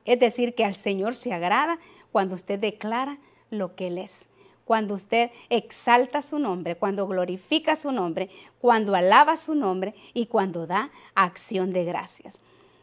Es decir, que al Señor se agrada cuando usted declara lo que Él es. Cuando usted exalta su nombre, cuando glorifica su nombre, cuando alaba su nombre y cuando da acción de gracias.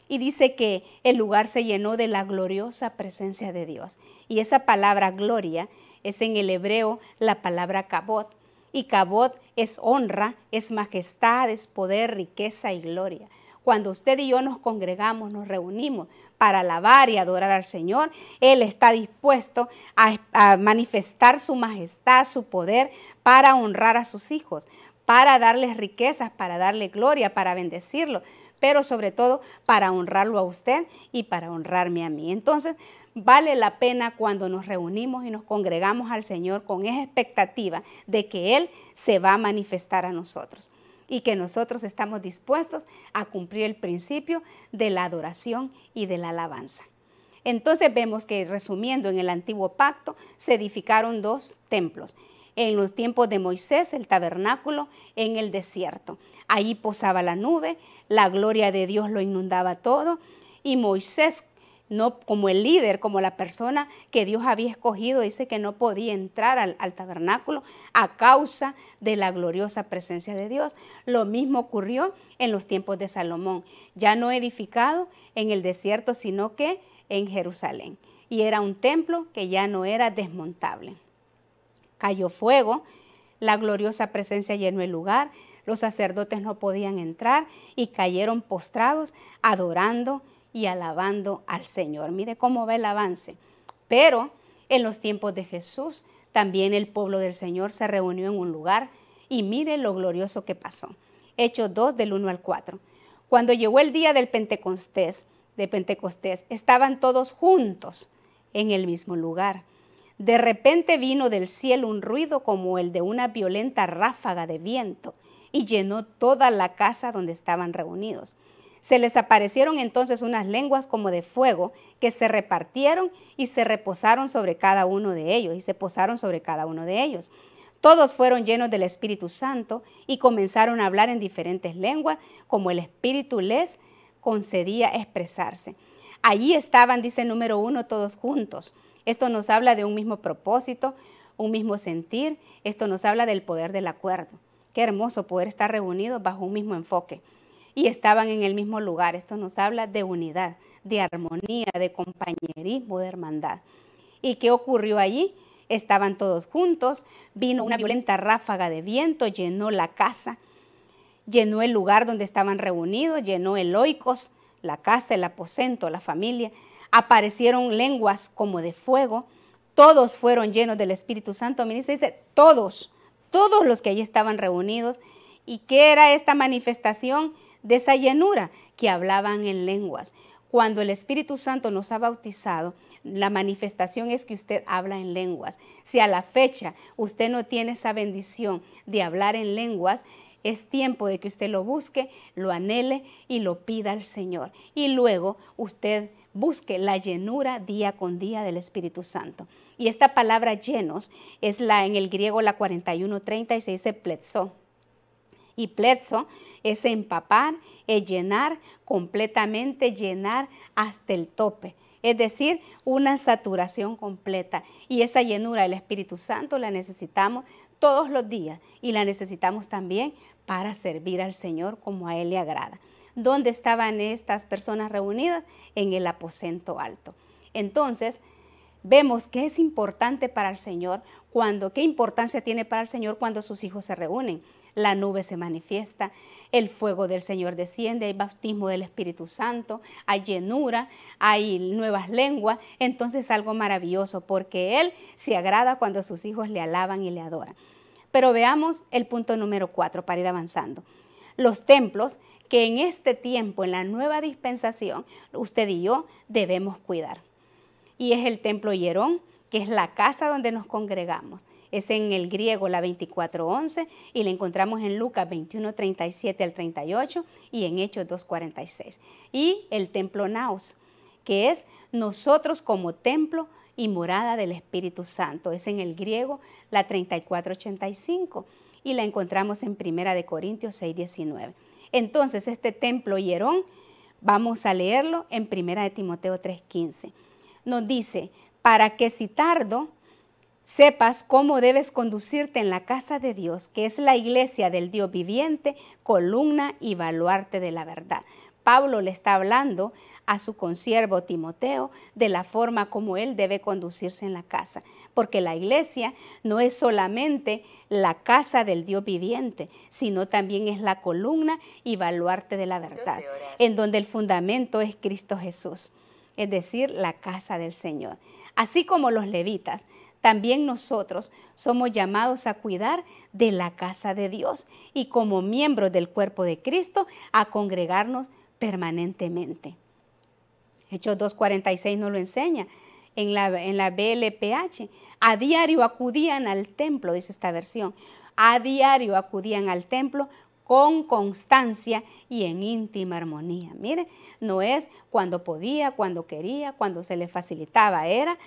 Y dice que el lugar se llenó de la gloriosa presencia de Dios. Y esa palabra gloria es en el hebreo la palabra kabod. Y kabod es honra, es majestad, es poder, riqueza y gloria. Cuando usted y yo nos congregamos, nos reunimos para alabar y adorar al Señor, Él está dispuesto a manifestar su majestad, su poder, para honrar a sus hijos, para darles riquezas, para darle gloria, para bendecirlo, pero sobre todo para honrarlo a usted y para honrarme a mí. Entonces, vale la pena cuando nos reunimos y nos congregamos al Señor con esa expectativa de que Él se va a manifestar a nosotros y que nosotros estamos dispuestos a cumplir el principio de la adoración y de la alabanza. Entonces vemos que, resumiendo, en el antiguo pacto se edificaron 2 templos. En los tiempos de Moisés, el tabernáculo en el desierto. Allí posaba la nube, la gloria de Dios lo inundaba todo y Moisés, no como el líder, como la persona que Dios había escogido, dice que no podía entrar al tabernáculo a causa de la gloriosa presencia de Dios. Lo mismo ocurrió en los tiempos de Salomón, ya no edificado en el desierto, sino que en Jerusalén. Y era un templo que ya no era desmontable. Cayó fuego, la gloriosa presencia llenó el lugar, los sacerdotes no podían entrar y cayeron postrados, adorando y alabando al Señor. Mire cómo va el avance. Pero en los tiempos de Jesús, también el pueblo del Señor se reunió en un lugar y mire lo glorioso que pasó. Hechos 2 del 1 al 4. Cuando llegó el día del Pentecostés, estaban todos juntos en el mismo lugar. De repente vino del cielo un ruido como el de una violenta ráfaga de viento y llenó toda la casa donde estaban reunidos. Se les aparecieron entonces unas lenguas como de fuego que se repartieron y se reposaron sobre cada uno de ellos, Todos fueron llenos del Espíritu Santo y comenzaron a hablar en diferentes lenguas, como el Espíritu les concedía expresarse. Allí estaban, dice número 1, todos juntos. Esto nos habla de un mismo propósito, un mismo sentir. Esto nos habla del poder del acuerdo. Qué hermoso poder estar reunidos bajo un mismo enfoque. Y estaban en el mismo lugar. Esto nos habla de unidad, de armonía, de compañerismo, de hermandad. ¿Y qué ocurrió allí? Estaban todos juntos, vino una violenta ráfaga de viento, llenó la casa, llenó el lugar donde estaban reunidos, llenó el oikos, la casa, el aposento, la familia. Aparecieron lenguas como de fuego, todos fueron llenos del Espíritu Santo. Mira, dice todos los que allí estaban reunidos. ¿Y qué era esta manifestación de esa llenura? Que hablaban en lenguas. Cuando el Espíritu Santo nos ha bautizado, la manifestación es que usted habla en lenguas. Si a la fecha usted no tiene esa bendición de hablar en lenguas, es tiempo de que usted lo busque, lo anhele y lo pida al Señor. Y luego usted busque la llenura día con día del Espíritu Santo. Y esta palabra llenos es en el griego la 41:30 y se dice pletzo. Y pletzo es empapar, es llenar, completamente llenar hasta el tope. Es decir, una saturación completa. Y esa llenura del Espíritu Santo la necesitamos todos los días y la necesitamos también para servir al Señor como a Él le agrada. ¿Dónde estaban estas personas reunidas? En el aposento alto. Entonces, vemos que es importante para el Señor qué importancia tiene para el Señor cuando sus hijos se reúnen. La nube se manifiesta, el fuego del Señor desciende, hay bautismo del Espíritu Santo, hay llenura, hay nuevas lenguas. Entonces es algo maravilloso porque Él se agrada cuando sus hijos le alaban y le adoran. Pero veamos el punto número 4 para ir avanzando. Los templos que en este tiempo, en la nueva dispensación, usted y yo debemos cuidar. Y es el templo Hierón, que es la casa donde nos congregamos. Es en el griego la 24:11 y la encontramos en Lucas 21:37 al 38 y en Hechos 2:46. Y el templo Naos, que es nosotros como templo y morada del Espíritu Santo. Es en el griego la 34:85 y la encontramos en 1 Corintios 6:19. Entonces este templo Hierón, vamos a leerlo en 1 Timoteo 3:15. Nos dice, para que si tardo, sepas cómo debes conducirte en la casa de Dios, que es la iglesia del Dios viviente, columna y baluarte de la verdad. Pablo le está hablando a su consiervo Timoteo de la forma como él debe conducirse en la casa, porque la iglesia no es solamente la casa del Dios viviente, sino también es la columna y baluarte de la verdad, en donde el fundamento es Cristo Jesús, es decir, la casa del Señor. Así como los levitas, también nosotros somos llamados a cuidar de la casa de Dios y como miembros del cuerpo de Cristo a congregarnos permanentemente. Hechos 2:46 nos lo enseña en la BLPH. A diario acudían al templo, dice esta versión. A diario acudían al templo con constancia y en íntima armonía. Mire, no es cuando podía, cuando quería, cuando se le facilitaba, era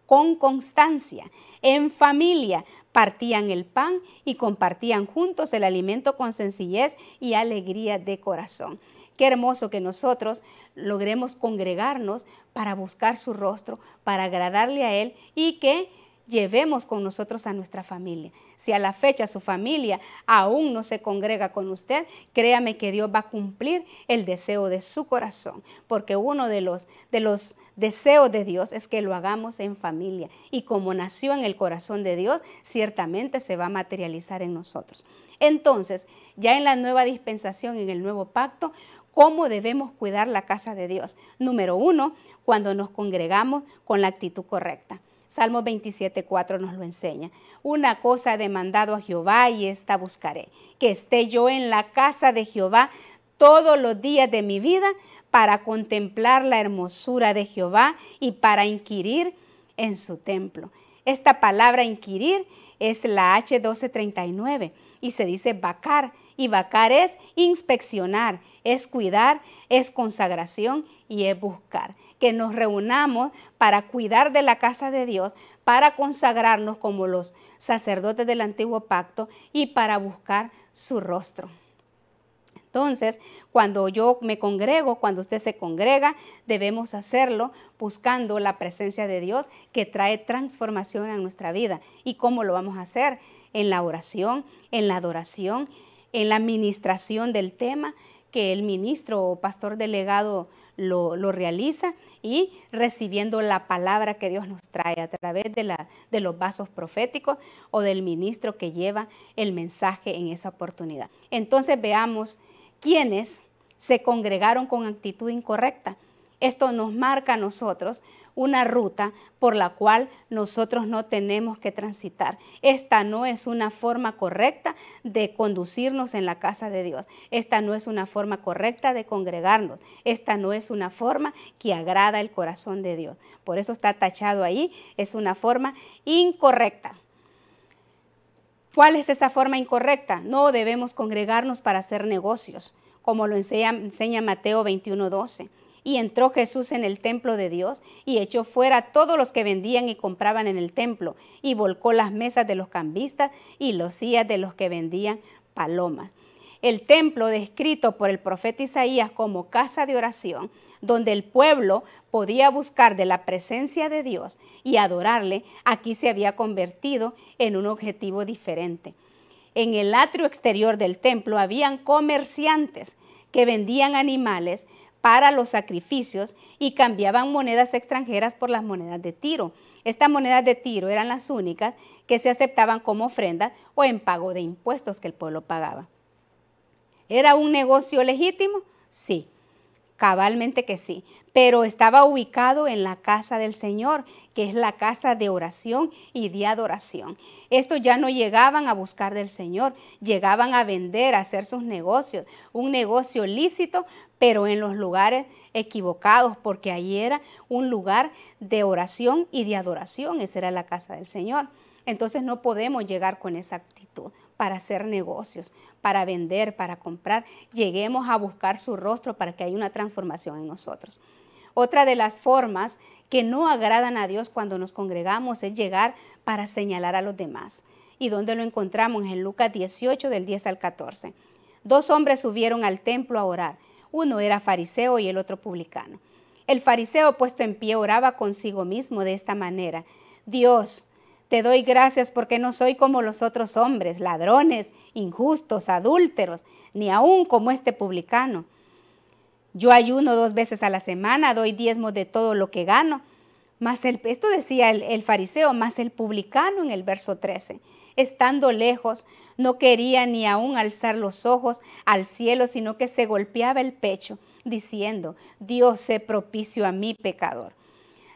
con constancia, en familia, partían el pan y compartían juntos el alimento con sencillez y alegría de corazón. Qué hermoso que nosotros logremos congregarnos para buscar su rostro, para agradarle a Él y que llevemos con nosotros a nuestra familia. Si a la fecha su familia aún no se congrega con usted, créame que Dios va a cumplir el deseo de su corazón, porque uno de los deseos de Dios es que lo hagamos en familia y como nació en el corazón de Dios, ciertamente se va a materializar en nosotros. Entonces, ya en la nueva dispensación, en el nuevo pacto, ¿cómo debemos cuidar la casa de Dios? Número 1, cuando nos congregamos con la actitud correcta. Salmo 27:4 nos lo enseña. Una cosa he demandado a Jehová y esta buscaré, que esté yo en la casa de Jehová todos los días de mi vida para contemplar la hermosura de Jehová y para inquirir en su templo. Esta palabra inquirir es la H1239 y se dice vacar. Y vacar es inspeccionar, es cuidar, es consagración y es buscar. Que nos reunamos para cuidar de la casa de Dios, para consagrarnos como los sacerdotes del antiguo pacto y para buscar su rostro. Entonces, cuando yo me congrego, cuando usted se congrega, debemos hacerlo buscando la presencia de Dios que trae transformación a nuestra vida. ¿Y cómo lo vamos a hacer? En la oración, en la adoración, en la administración del tema que el ministro o pastor delegado lo realiza y recibiendo la palabra que Dios nos trae a través de los vasos proféticos o del ministro que lleva el mensaje en esa oportunidad. Entonces veamos quienes se congregaron con actitud incorrecta. Esto nos marca a nosotros una ruta por la cual nosotros no tenemos que transitar. Esta no es una forma correcta de conducirnos en la casa de Dios. Esta no es una forma correcta de congregarnos. Esta no es una forma que agrada el corazón de Dios. Por eso está tachado ahí, es una forma incorrecta. ¿Cuál es esa forma incorrecta? No debemos congregarnos para hacer negocios, como lo enseña Mateo 21:12. Y entró Jesús en el templo de Dios y echó fuera a todos los que vendían y compraban en el templo y volcó las mesas de los cambistas y los sillas de los que vendían palomas. El templo descrito por el profeta Isaías como casa de oración, donde el pueblo podía buscar de la presencia de Dios y adorarle, aquí se había convertido en un objetivo diferente. En el atrio exterior del templo habían comerciantes que vendían animales para los sacrificios y cambiaban monedas extranjeras por las monedas de Tiro. Estas monedas de Tiro eran las únicas que se aceptaban como ofrenda o en pago de impuestos que el pueblo pagaba. ¿Era un negocio legítimo? Sí, cabalmente que sí, pero estaba ubicado en la casa del Señor, que es la casa de oración y de adoración. Estos ya no llegaban a buscar del Señor, llegaban a vender, a hacer sus negocios, un negocio lícito, pero en los lugares equivocados, porque allí era un lugar de oración y de adoración, esa era la casa del Señor. Entonces no podemos llegar con esa actitud para hacer negocios, para vender, para comprar. Lleguemos a buscar su rostro para que haya una transformación en nosotros. Otra de las formas que no agradan a Dios cuando nos congregamos es llegar para señalar a los demás. ¿Y dónde lo encontramos? En Lucas 18, del 10 al 14. 2 hombres subieron al templo a orar. Uno era fariseo y el otro publicano. El fariseo, puesto en pie, oraba consigo mismo de esta manera: Dios, te doy gracias porque no soy como los otros hombres, ladrones, injustos, adúlteros, ni aún como este publicano. Yo ayuno 2 veces a la semana, doy diezmos de todo lo que gano. Esto decía el fariseo, más el publicano en el verso 13. Estando lejos, no quería ni aún alzar los ojos al cielo, sino que se golpeaba el pecho, diciendo: Dios, sé propicio a mí, pecador.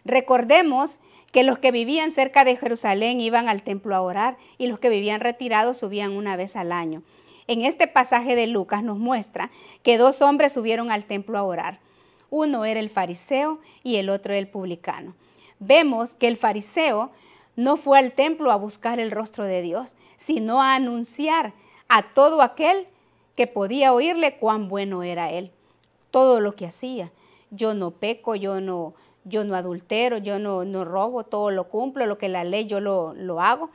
Recordemos que los que vivían cerca de Jerusalén iban al templo a orar y los que vivían retirados subían una vez al año. En este pasaje de Lucas nos muestra que 2 hombres subieron al templo a orar. Uno era el fariseo y el otro el publicano. Vemos que el fariseo no fue al templo a buscar el rostro de Dios, sino a anunciar a todo aquel que podía oírle cuán bueno era él. Todo lo que hacía. Yo no peco, yo no adultero, yo no robo, todo lo cumplo, lo que la ley yo lo hago.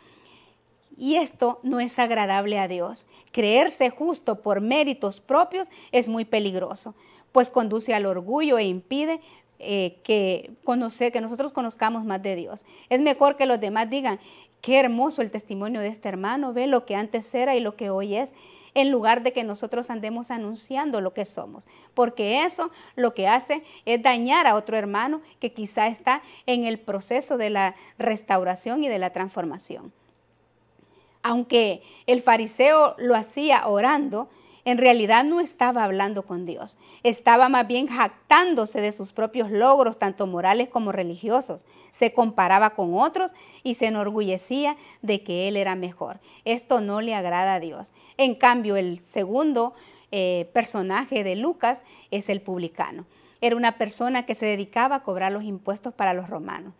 Y esto no es agradable a Dios. Creerse justo por méritos propios es muy peligroso, pues conduce al orgullo e impide que nosotros conozcamos más de Dios. Es mejor que los demás digan: qué hermoso el testimonio de este hermano, ve lo que antes era y lo que hoy es, en lugar de que nosotros andemos anunciando lo que somos, porque eso lo que hace es dañar a otro hermano que quizá está en el proceso de la restauración y de la transformación. Aunque el fariseo lo hacía orando, en realidad no estaba hablando con Dios. Estaba más bien jactándose de sus propios logros, tanto morales como religiosos. Se comparaba con otros y se enorgullecía de que él era mejor. Esto no le agrada a Dios. En cambio, el segundo personaje de Lucas es el publicano. Era una persona que se dedicaba a cobrar los impuestos para los romanos.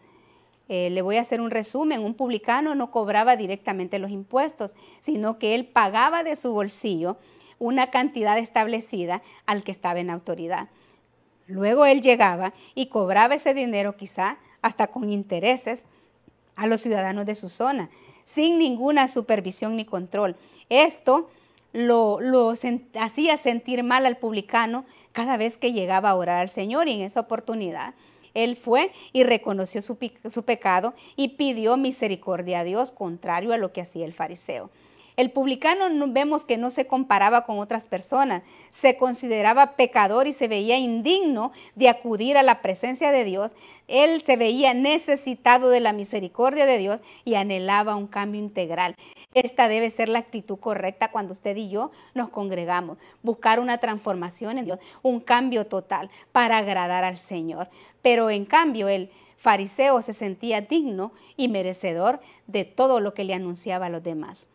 Le voy a hacer un resumen. Un publicano no cobraba directamente los impuestos, sino que él pagaba de su bolsillo una cantidad establecida al que estaba en autoridad. Luego él llegaba y cobraba ese dinero, quizá hasta con intereses, a los ciudadanos de su zona, sin ninguna supervisión ni control. Esto lo hacía sentir mal al publicano cada vez que llegaba a orar al Señor, y en esa oportunidad él fue y reconoció su pecado y pidió misericordia a Dios, contrario a lo que hacía el fariseo. El publicano vemos que no se comparaba con otras personas, se consideraba pecador y se veía indigno de acudir a la presencia de Dios. Él se veía necesitado de la misericordia de Dios y anhelaba un cambio integral. Esta debe ser la actitud correcta cuando usted y yo nos congregamos, buscar una transformación en Dios, un cambio total para agradar al Señor. Pero en cambio el fariseo se sentía digno y merecedor de todo lo que le anunciaba a los demás.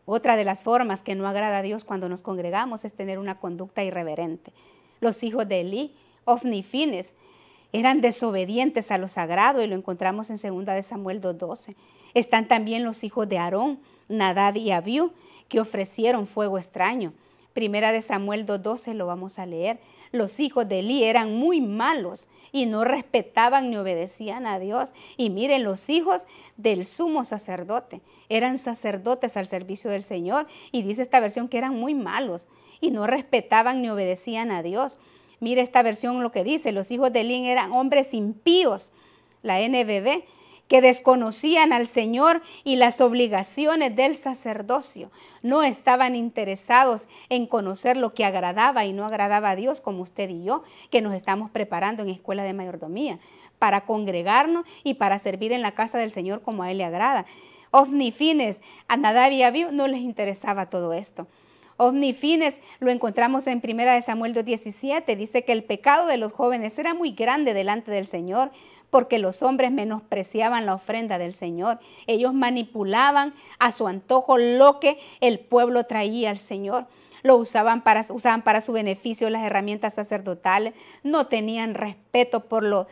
Otra de las formas que no agrada a Dios cuando nos congregamos es tener una conducta irreverente. Los hijos de Elí, Ofni y Fines, eran desobedientes a lo sagrado y lo encontramos en 2 de Samuel 2:12. Están también los hijos de Aarón, Nadab y Abiú, que ofrecieron fuego extraño. 1 de Samuel 2:12 lo vamos a leer. Los hijos de Elí eran muy malos y no respetaban ni obedecían a Dios. Y miren, los hijos del sumo sacerdote eran sacerdotes al servicio del Señor, y dice esta versión que eran muy malos y no respetaban ni obedecían a Dios. Mire esta versión lo que dice: los hijos de Elí eran hombres impíos, la NBB, que desconocían al Señor y las obligaciones del sacerdocio. No estaban interesados en conocer lo que agradaba y no agradaba a Dios, como usted y yo, que nos estamos preparando en Escuela de Mayordomía, para congregarnos y para servir en la casa del Señor como a Él le agrada. Ofni y Fines, a Nadab y Abiú no les interesaba todo esto. Ofni y Fines lo encontramos en 1 de Samuel 2:17, dice que el pecado de los jóvenes era muy grande delante del Señor, porque los hombres menospreciaban la ofrenda del Señor. Ellos manipulaban a su antojo lo que el pueblo traía al Señor. Lo usaban para su beneficio las herramientas sacerdotales. No tenían respeto por los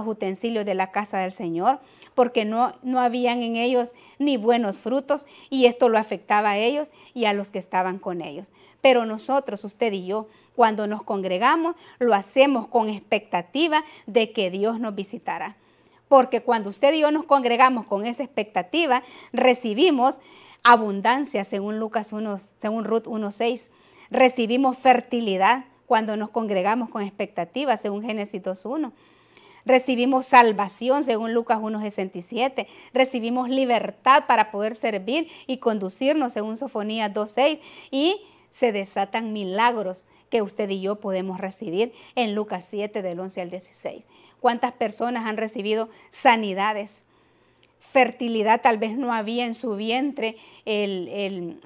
utensilios de la casa del Señor, porque no habían en ellos ni buenos frutos, y esto lo afectaba a ellos y a los que estaban con ellos. Pero nosotros, usted y yo, cuando nos congregamos, lo hacemos con expectativa de que Dios nos visitará. Porque cuando usted y yo nos congregamos con esa expectativa, recibimos abundancia, según Ruth 1:6. Recibimos fertilidad cuando nos congregamos con expectativa, según Génesis 2:1. Recibimos salvación, según Lucas 1:67. Recibimos libertad para poder servir y conducirnos, según Sofonías 2:6. Y se desatan milagros que usted y yo podemos recibir en Lucas 7, del 11 al 16. ¿Cuántas personas han recibido sanidades? Fertilidad, tal vez no había en su vientre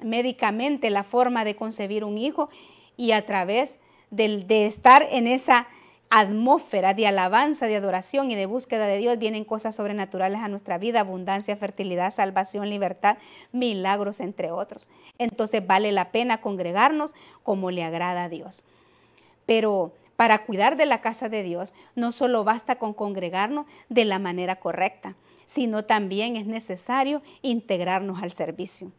médicamente la forma de concebir un hijo, y a través de estar en esa atmósfera de alabanza, de adoración y de búsqueda de Dios, vienen cosas sobrenaturales a nuestra vida: abundancia, fertilidad, salvación, libertad, milagros, entre otros. Entonces vale la pena congregarnos como le agrada a Dios. Pero para cuidar de la casa de Dios, no solo basta con congregarnos de la manera correcta, sino también es necesario integrarnos al servicio.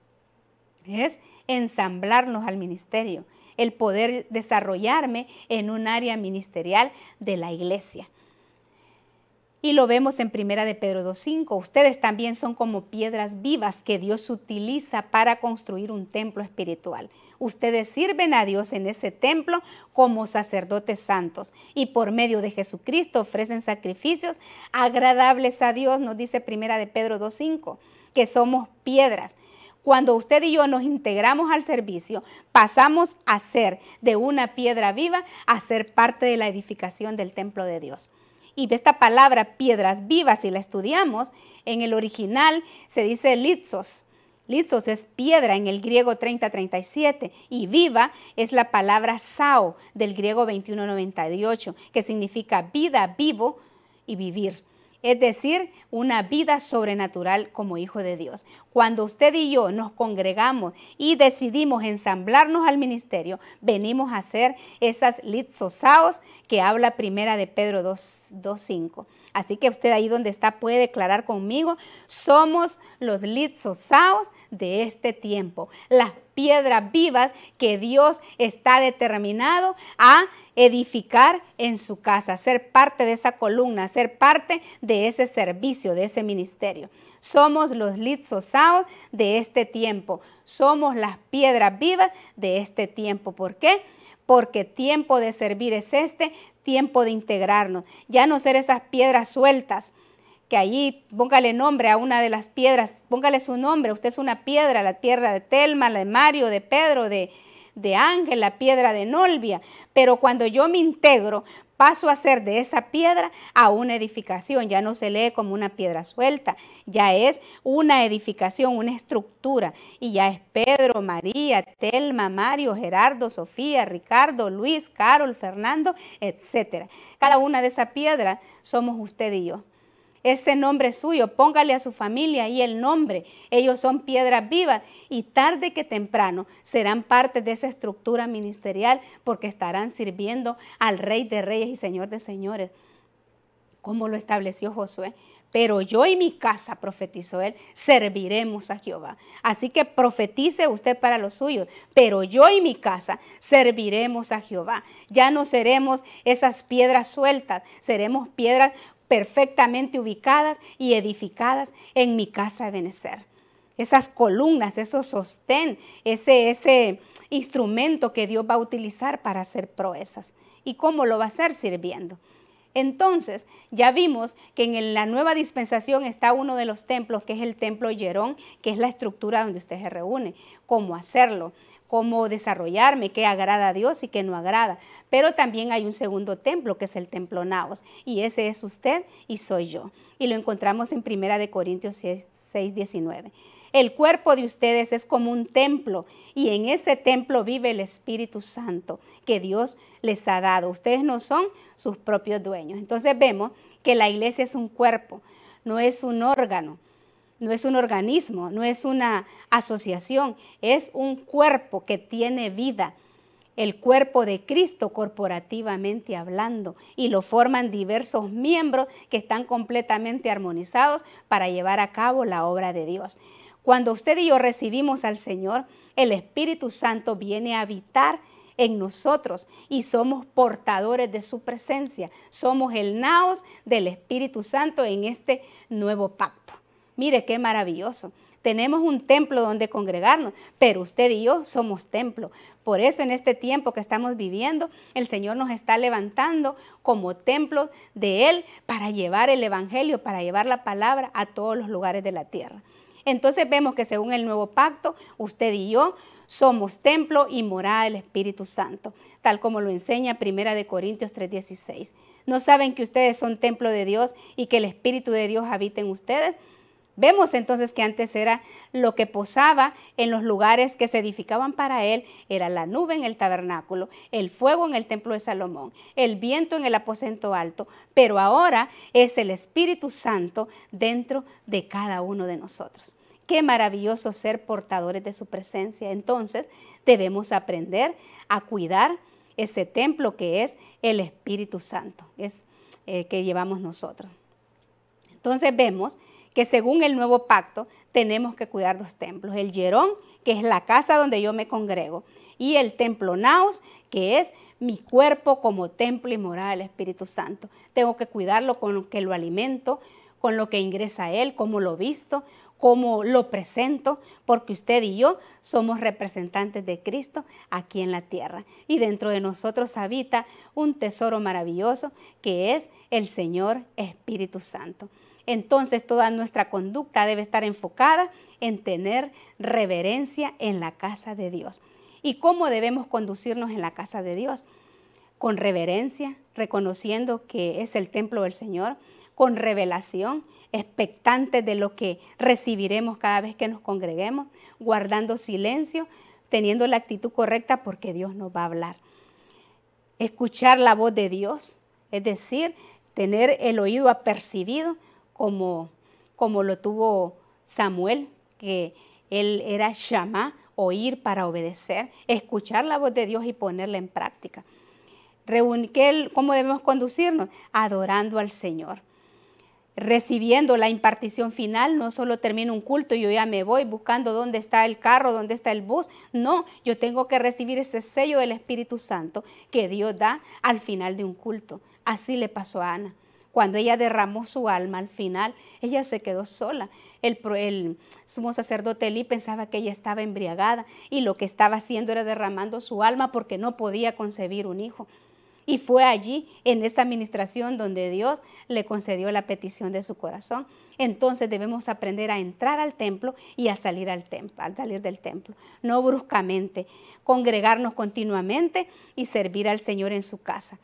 Es ensamblarnos al ministerio, el poder desarrollarme en un área ministerial de la iglesia. Y lo vemos en 1 de Pedro 2:5. Ustedes también son como piedras vivas que Dios utiliza para construir un templo espiritual. Ustedes sirven a Dios en ese templo como sacerdotes santos, y por medio de Jesucristo ofrecen sacrificios agradables a Dios. Nos dice 1 de Pedro 2:5, que somos piedras. Cuando usted y yo nos integramos al servicio, pasamos a ser de una piedra viva a ser parte de la edificación del templo de Dios. Y esta palabra piedras vivas, si la estudiamos, en el original se dice litzos. Litzos es piedra en el griego 30:37, y viva es la palabra sao del griego 21:98, que significa vida, vivo y vivir. Es decir, una vida sobrenatural como hijo de Dios. Cuando usted y yo nos congregamos y decidimos ensamblarnos al ministerio, venimos a ser esas litzosaos que habla 1 de Pedro 2:5. Así que usted ahí donde está puede declarar conmigo: somos los litzosaos de este tiempo, las piedras vivas que Dios está determinado a edificar en su casa, ser parte de esa columna, ser parte de ese servicio, de ese ministerio. Somos los litzosaos de este tiempo, somos las piedras vivas de este tiempo. ¿Por qué? Porque tiempo de servir es este, tiempo de integrarnos, ya no ser esas piedras sueltas, que allí póngale nombre a una de las piedras, póngale su nombre, usted es una piedra, la piedra de Telma, la de Mario, de Pedro, de Ángel, la piedra de Nolvia, pero cuando yo me integro, paso a ser de esa piedra a una edificación, ya no se lee como una piedra suelta, ya es una edificación, una estructura, y ya es Pedro, María, Telma, Mario, Gerardo, Sofía, Ricardo, Luis, Carol, Fernando, etcétera. Cada una de esas piedras somos usted y yo. Ese nombre es suyo, póngale a su familia ahí el nombre. Ellos son piedras vivas y tarde que temprano serán parte de esa estructura ministerial porque estarán sirviendo al Rey de Reyes y Señor de Señores, como lo estableció Josué. Pero yo y mi casa, profetizó él, serviremos a Jehová. Así que profetice usted para los suyos, pero yo y mi casa serviremos a Jehová. Ya no seremos esas piedras sueltas, seremos piedras perfectamente ubicadas y edificadas en mi casa de Ebenezer. Esas columnas, esos sostén, ese instrumento que Dios va a utilizar para hacer proezas. ¿Y cómo lo va a hacer? Sirviendo. Entonces, ya vimos que en la nueva dispensación está uno de los templos, que es el templo Yerón, que es la estructura donde usted se reúne. ¿Cómo hacerlo? Cómo desarrollarme, qué agrada a Dios y qué no agrada. Pero también hay un segundo templo, que es el templo Naos, y ese es usted y soy yo. Y lo encontramos en 1 Corintios 6:19. El cuerpo de ustedes es como un templo, y en ese templo vive el Espíritu Santo que Dios les ha dado. Ustedes no son sus propios dueños. Entonces vemos que la iglesia es un cuerpo, no es un órgano. No es un organismo, no es una asociación, es un cuerpo que tiene vida, el cuerpo de Cristo corporativamente hablando, y lo forman diversos miembros que están completamente armonizados para llevar a cabo la obra de Dios. Cuando usted y yo recibimos al Señor, el Espíritu Santo viene a habitar en nosotros y somos portadores de su presencia, somos el naos del Espíritu Santo en este nuevo pacto. Mire qué maravilloso. Tenemos un templo donde congregarnos, pero usted y yo somos templo. Por eso en este tiempo que estamos viviendo, el Señor nos está levantando como templo de Él para llevar el evangelio, para llevar la palabra a todos los lugares de la tierra. Entonces vemos que según el nuevo pacto, usted y yo somos templo y morada del Espíritu Santo, tal como lo enseña 1 Corintios 3:16. ¿No saben que ustedes son templo de Dios y que el Espíritu de Dios habita en ustedes? Vemos entonces que antes era lo que posaba en los lugares que se edificaban para él, era la nube en el tabernáculo, el fuego en el templo de Salomón, el viento en el aposento alto, pero ahora es el Espíritu Santo dentro de cada uno de nosotros. Qué maravilloso ser portadores de su presencia. Entonces debemos aprender a cuidar ese templo que es el Espíritu Santo, que llevamos nosotros. Entonces vemos que según el nuevo pacto tenemos que cuidar dos templos, el Yerón, que es la casa donde yo me congrego, y el templo Naos, que es mi cuerpo como templo y morada del Espíritu Santo. Tengo que cuidarlo con lo que lo alimento, con lo que ingresa a él, cómo lo visto, cómo lo presento, porque usted y yo somos representantes de Cristo aquí en la tierra. Y dentro de nosotros habita un tesoro maravilloso que es el Señor Espíritu Santo. Entonces toda nuestra conducta debe estar enfocada en tener reverencia en la casa de Dios. ¿Y cómo debemos conducirnos en la casa de Dios? Con reverencia, reconociendo que es el templo del Señor, con revelación, expectantes de lo que recibiremos cada vez que nos congreguemos, guardando silencio, teniendo la actitud correcta porque Dios nos va a hablar. Escuchar la voz de Dios, es decir, tener el oído apercibido, como lo tuvo Samuel, que él era Shamá, oír para obedecer, escuchar la voz de Dios y ponerla en práctica. ¿Cómo debemos conducirnos? Adorando al Señor. recibiendo la impartición final. No solo termino un culto y yo ya me voy buscando dónde está el carro, dónde está el bus. No, yo tengo que recibir ese sello del Espíritu Santo que Dios da al final de un culto. Así le pasó a Ana. Cuando ella derramó su alma al final, ella se quedó sola. El sumo sacerdote Elí pensaba que ella estaba embriagada y lo que estaba haciendo era derramando su alma porque no podía concebir un hijo. Y fue allí, en esta administración, donde Dios le concedió la petición de su corazón. Entonces debemos aprender a entrar al templo y a salir del templo. No bruscamente, congregarnos continuamente y servir al Señor en su casa.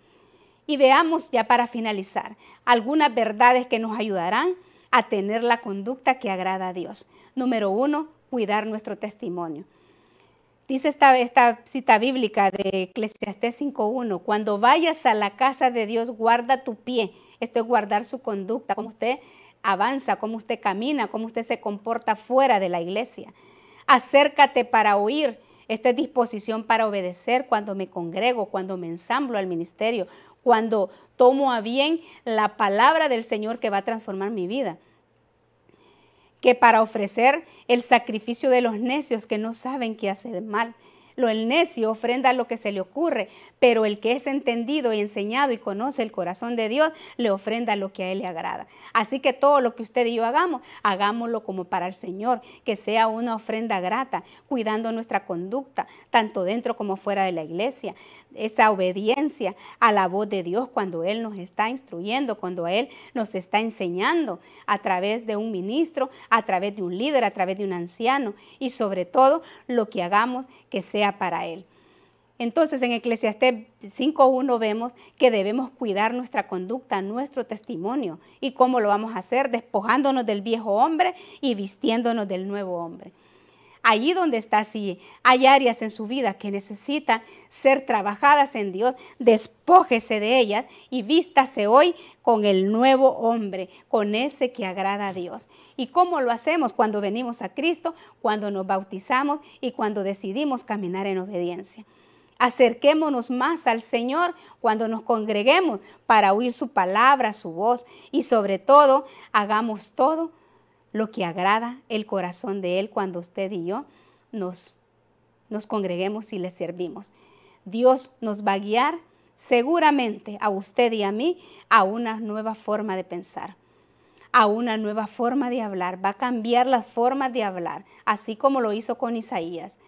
Y veamos ya para finalizar algunas verdades que nos ayudarán a tener la conducta que agrada a Dios. Número 1, cuidar nuestro testimonio. Dice esta cita bíblica de Eclesiastés 5:1, cuando vayas a la casa de Dios, guarda tu pie. Esto es guardar su conducta, cómo usted avanza, cómo usted camina, cómo usted se comporta fuera de la iglesia. Acércate para oír. Esta es disposición para obedecer cuando me congrego, cuando me ensamblo al ministerio, cuando tomo a bien la palabra del Señor que va a transformar mi vida. Que para ofrecer el sacrificio de los necios que no saben qué hacer mal. El necio ofrenda lo que se le ocurre, pero el que es entendido y enseñado y conoce el corazón de Dios, le ofrenda lo que a él le agrada. Así que todo lo que usted y yo hagamos, hagámoslo como para el Señor, que sea una ofrenda grata, cuidando nuestra conducta, tanto dentro como fuera de la iglesia. Esa obediencia a la voz de Dios cuando Él nos está instruyendo, cuando Él nos está enseñando a través de un ministro, a través de un líder, a través de un anciano y sobre todo lo que hagamos que sea para Él. Entonces en Eclesiastés 5:1 vemos que debemos cuidar nuestra conducta, nuestro testimonio. ¿Y cómo lo vamos a hacer? Despojándonos del viejo hombre y vistiéndonos del nuevo hombre. Allí donde está, si hay áreas en su vida que necesitan ser trabajadas en Dios, despójese de ellas y vístase hoy con el nuevo hombre, con ese que agrada a Dios. ¿Y cómo lo hacemos? Cuando venimos a Cristo, cuando nos bautizamos y cuando decidimos caminar en obediencia. Acerquémonos más al Señor cuando nos congreguemos para oír su palabra, su voz y sobre todo hagamos todo lo que agrada el corazón de Él cuando usted y yo nos congreguemos y le servimos. Dios nos va a guiar seguramente a usted y a mí a una nueva forma de pensar, a una nueva forma de hablar. Va a cambiar las formas de hablar, así como lo hizo con Isaías.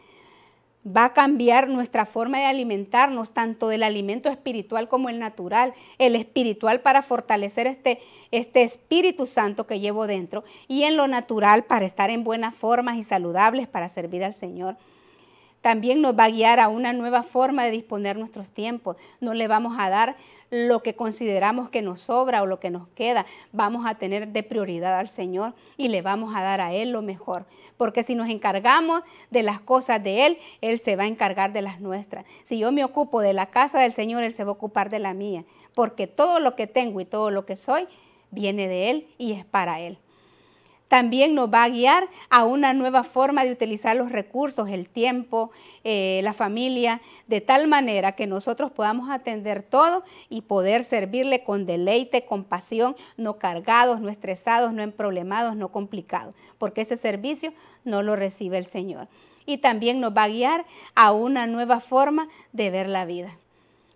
Va a cambiar nuestra forma de alimentarnos, tanto del alimento espiritual como el natural. El espiritual para fortalecer este Espíritu Santo que llevo dentro y en lo natural para estar en buenas formas y saludables para servir al Señor. También nos va a guiar a una nueva forma de disponer nuestros tiempos. No le vamos a dar lo que consideramos que nos sobra o lo que nos queda. Vamos a tener de prioridad al Señor y le vamos a dar a Él lo mejor. Porque si nos encargamos de las cosas de Él, Él se va a encargar de las nuestras. Si yo me ocupo de la casa del Señor, Él se va a ocupar de la mía. Porque todo lo que tengo y todo lo que soy viene de Él y es para Él. También nos va a guiar a una nueva forma de utilizar los recursos, el tiempo, la familia, de tal manera que nosotros podamos atender todo y poder servirle con deleite, con pasión, no cargados, no estresados, no emproblemados, no complicados, porque ese servicio no lo recibe el Señor. Y también nos va a guiar a una nueva forma de ver la vida.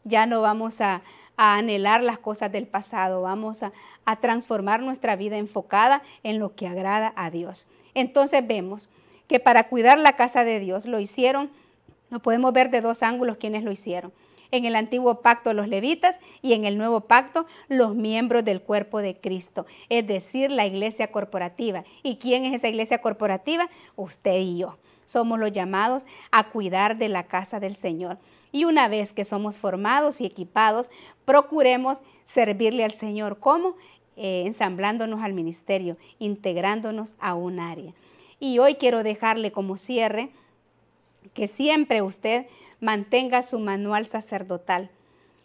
Ya no vamos a anhelar las cosas del pasado, vamos a transformar nuestra vida enfocada en lo que agrada a Dios. Entonces vemos que para cuidar la casa de Dios lo hicieron, lo podemos ver de dos ángulos quienes lo hicieron. En el antiguo pacto los levitas y en el nuevo pacto los miembros del cuerpo de Cristo, es decir, la iglesia corporativa. ¿Y quién es esa iglesia corporativa? Usted y yo. Somos los llamados a cuidar de la casa del Señor. Y una vez que somos formados y equipados, procuremos servirle al Señor. ¿Cómo? Ensamblándonos al ministerio, integrándonos a un área. Y hoy quiero dejarle como cierre que siempre usted mantenga su manual sacerdotal.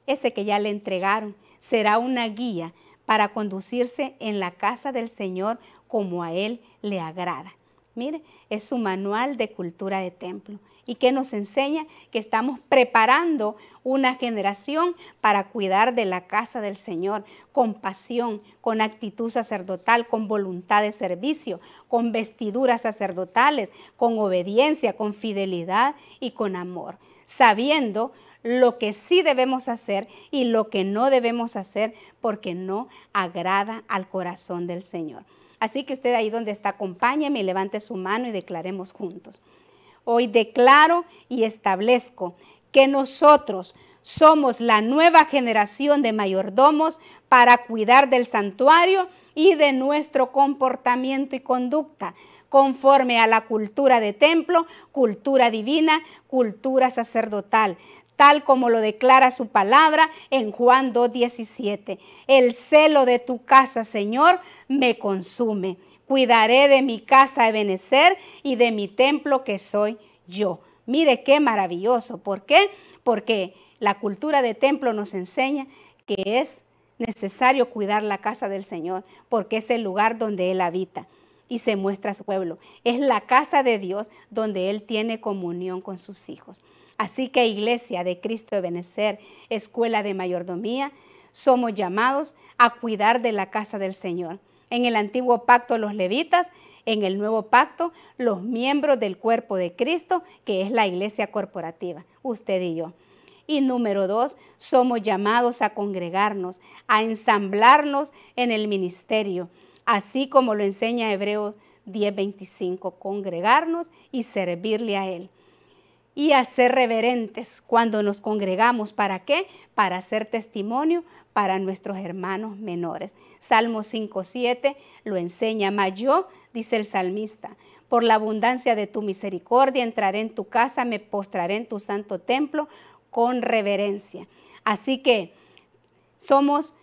Ese que ya le entregaron será una guía para conducirse en la casa del Señor como a Él le agrada. Mire, es su manual de cultura de templo. ¿Y qué nos enseña? Que estamos preparando una generación para cuidar de la casa del Señor, con pasión, con actitud sacerdotal, con voluntad de servicio, con vestiduras sacerdotales, con obediencia, con fidelidad y con amor, sabiendo lo que sí debemos hacer y lo que no debemos hacer, porque no agrada al corazón del Señor. Así que usted ahí donde está, acompáñeme y levante su mano y declaremos juntos. Hoy declaro y establezco que nosotros somos la nueva generación de mayordomos para cuidar del santuario y de nuestro comportamiento y conducta, conforme a la cultura de templo, cultura divina, cultura sacerdotal, tal como lo declara su palabra en Juan 2:17. El celo de tu casa, Señor, me consume. Cuidaré de mi casa Ebenezer y de mi templo que soy yo. Mire qué maravilloso. ¿Por qué? Porque la cultura de templo nos enseña que es necesario cuidar la casa del Señor, porque es el lugar donde Él habita y se muestra a su pueblo. Es la casa de Dios donde Él tiene comunión con sus hijos. Así que Iglesia de Cristo Ebenezer, Escuela de Mayordomía, somos llamados a cuidar de la casa del Señor. En el antiguo pacto los levitas, en el nuevo pacto los miembros del cuerpo de Cristo, que es la iglesia corporativa, usted y yo. Y número 2, somos llamados a congregarnos, a ensamblarnos en el ministerio, así como lo enseña Hebreos 10:25, congregarnos y servirle a Él. Y a ser reverentes cuando nos congregamos. ¿Para qué? Para hacer testimonio para nuestros hermanos menores. Salmo 5:7 lo enseña. Mas yo, dice el salmista, por la abundancia de tu misericordia entraré en tu casa, me postraré en tu santo templo con reverencia. Así que somos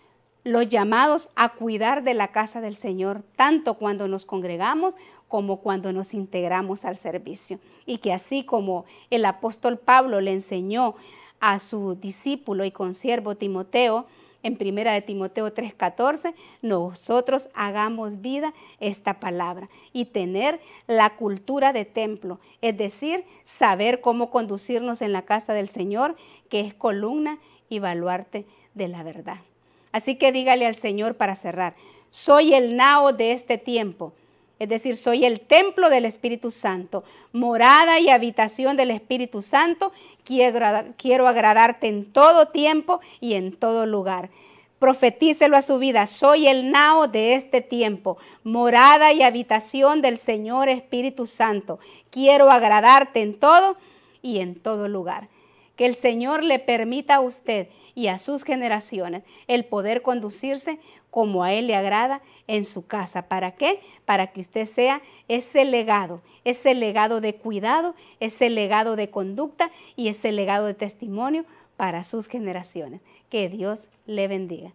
los llamados a cuidar de la casa del Señor, tanto cuando nos congregamos como cuando nos integramos al servicio. Y que así como el apóstol Pablo le enseñó a su discípulo y consiervo Timoteo, en 1 de Timoteo 3:14, nosotros hagamos vida esta palabra y tener la cultura de templo, es decir, saber cómo conducirnos en la casa del Señor, que es columna y baluarte de la verdad. Así que dígale al Señor para cerrar, soy el nao de este tiempo. Es decir, soy el templo del Espíritu Santo, morada y habitación del Espíritu Santo. Quiero agradarte en todo tiempo y en todo lugar. Profetícelo a su vida, soy el nao de este tiempo, morada y habitación del Señor Espíritu Santo. Quiero agradarte en todo y en todo lugar. Que el Señor le permita a usted y a sus generaciones el poder conducirse como a Él le agrada en su casa. ¿Para qué? Para que usted sea ese legado de cuidado, ese legado de conducta y ese legado de testimonio para sus generaciones. Que Dios le bendiga.